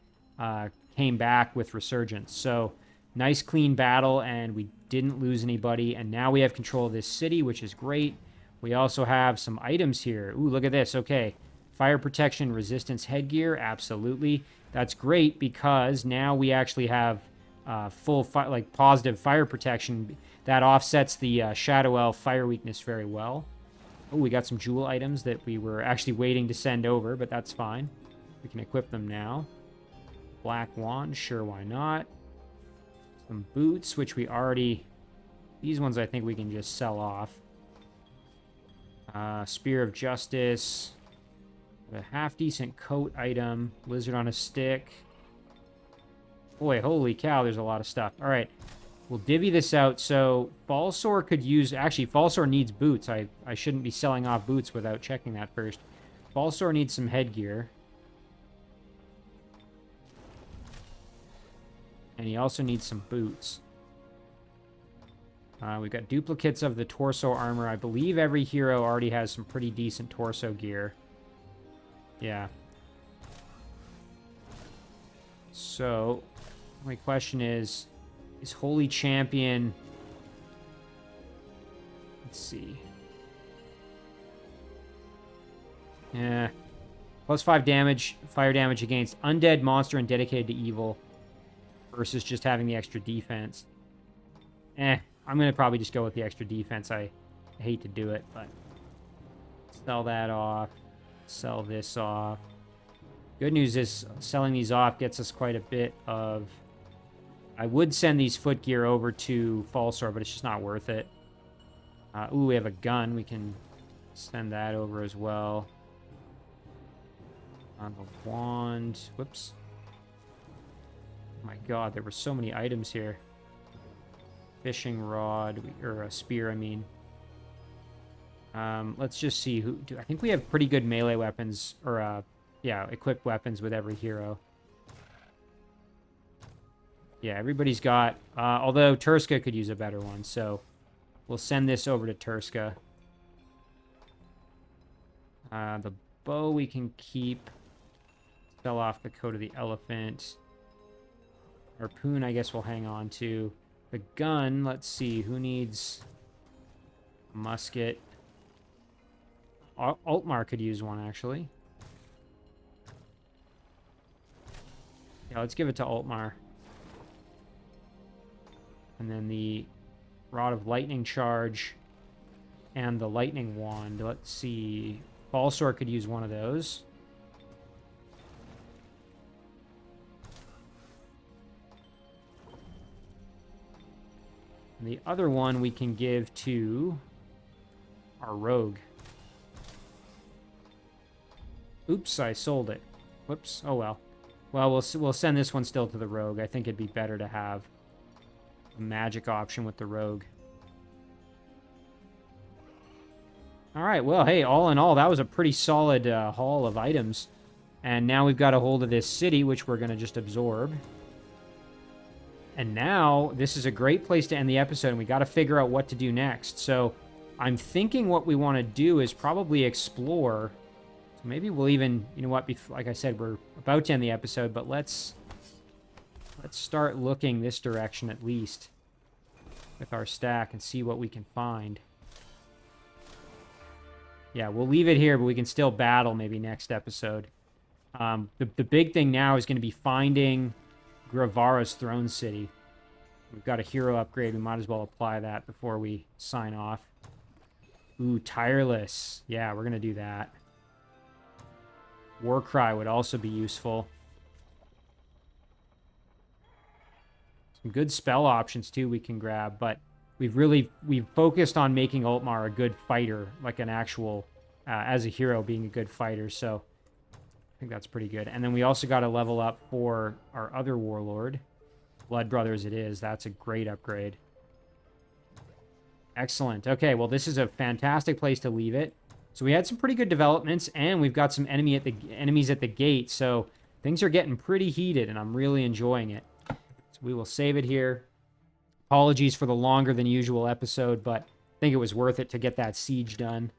came back with Resurgence. So, nice, clean battle, and we didn't lose anybody. And now we have control of this city, which is great. We also have some items here. Ooh, look at this. Okay. Fire protection, resistance headgear, absolutely. That's great because now we actually have full positive fire protection that offsets the Shadow Elf fire weakness very well. Oh, we got some jewel items that we were actually waiting to send over, but that's fine. We can equip them now. Black wand, sure, why not? Some boots, which we already... these ones I think we can just sell off. Spear of Justice... a half-decent coat item. Lizard on a stick. Boy, holy cow, there's a lot of stuff. All right, we'll divvy this out. So Falsor could use... actually, Falsor needs boots. I shouldn't be selling off boots without checking that first. Falsor needs some headgear. And he also needs some boots. We've got duplicates of the torso armor. I believe every hero already has some pretty decent torso gear. Yeah. So, my question is Holy Champion... let's see. Yeah. Plus 5 damage, fire damage against undead, monster, and dedicated to evil. Versus just having the extra defense. I'm going to probably just go with the extra defense. I hate to do it, but... sell that off. Sell this off. Good news is selling these off gets us quite a bit of... I would send these footgear over to Falsor, but it's just not worth it. Ooh, we have a gun. We can send that over as well. On the wand. Whoops. Oh my god, there were so many items here. Fishing rod, or a spear, I mean. Let's just see who... I think we have pretty good melee weapons, or, yeah, equipped weapons with every hero. Yeah, everybody's got... although Turska could use a better one, so... We'll send this over to Turska. The bow we can keep. Sell off the coat of the elephant. Harpoon, I guess we'll hang on to. The gun, let's see. Who needs a musket? Altmar could use one, actually. Yeah, let's give it to Altmar. And then the Rod of Lightning Charge and the Lightning Wand. Let's see. Falsor could use one of those. And the other one we can give to our rogue. Oops, I sold it. Whoops. Oh well. Well, we'll send this one still to the rogue. I think it'd be better to have a magic option with the rogue. All right. Well, hey, all in all, that was a pretty solid haul of items. And now we've got a hold of this city, which we're going to just absorb. And now this is a great place to end the episode, and we got to figure out what to do next. So I'm thinking what we want to do is probably explore. So maybe we'll even, you know what, like I said, we're about to end the episode, but let's start looking this direction at least with our stack and see what we can find. Yeah, we'll leave it here, but we can still battle maybe next episode. The big thing now is going to be finding Gravara's throne city. We've got a hero upgrade. We might as well apply that before we sign off. Ooh, Tireless. Yeah, we're going to do that. Warcry would also be useful. Some good spell options, too, we can grab. But we've focused on making Altmar a good fighter, like an actual, as a hero, being a good fighter. So I think that's pretty good. And then we also got to level up for our other warlord. Blood Brothers it is. That's a great upgrade. Excellent. Okay, well, this is a fantastic place to leave it. So we had some pretty good developments, and we've got some enemies at the gate. So things are getting pretty heated, and I'm really enjoying it. So we will save it here. Apologies for the longer than usual episode, but I think it was worth it to get that siege done.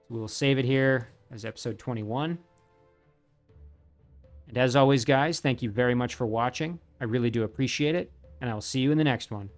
So we will save it here as episode 21. And as always, guys, thank you very much for watching. I really do appreciate it, and I will see you in the next one.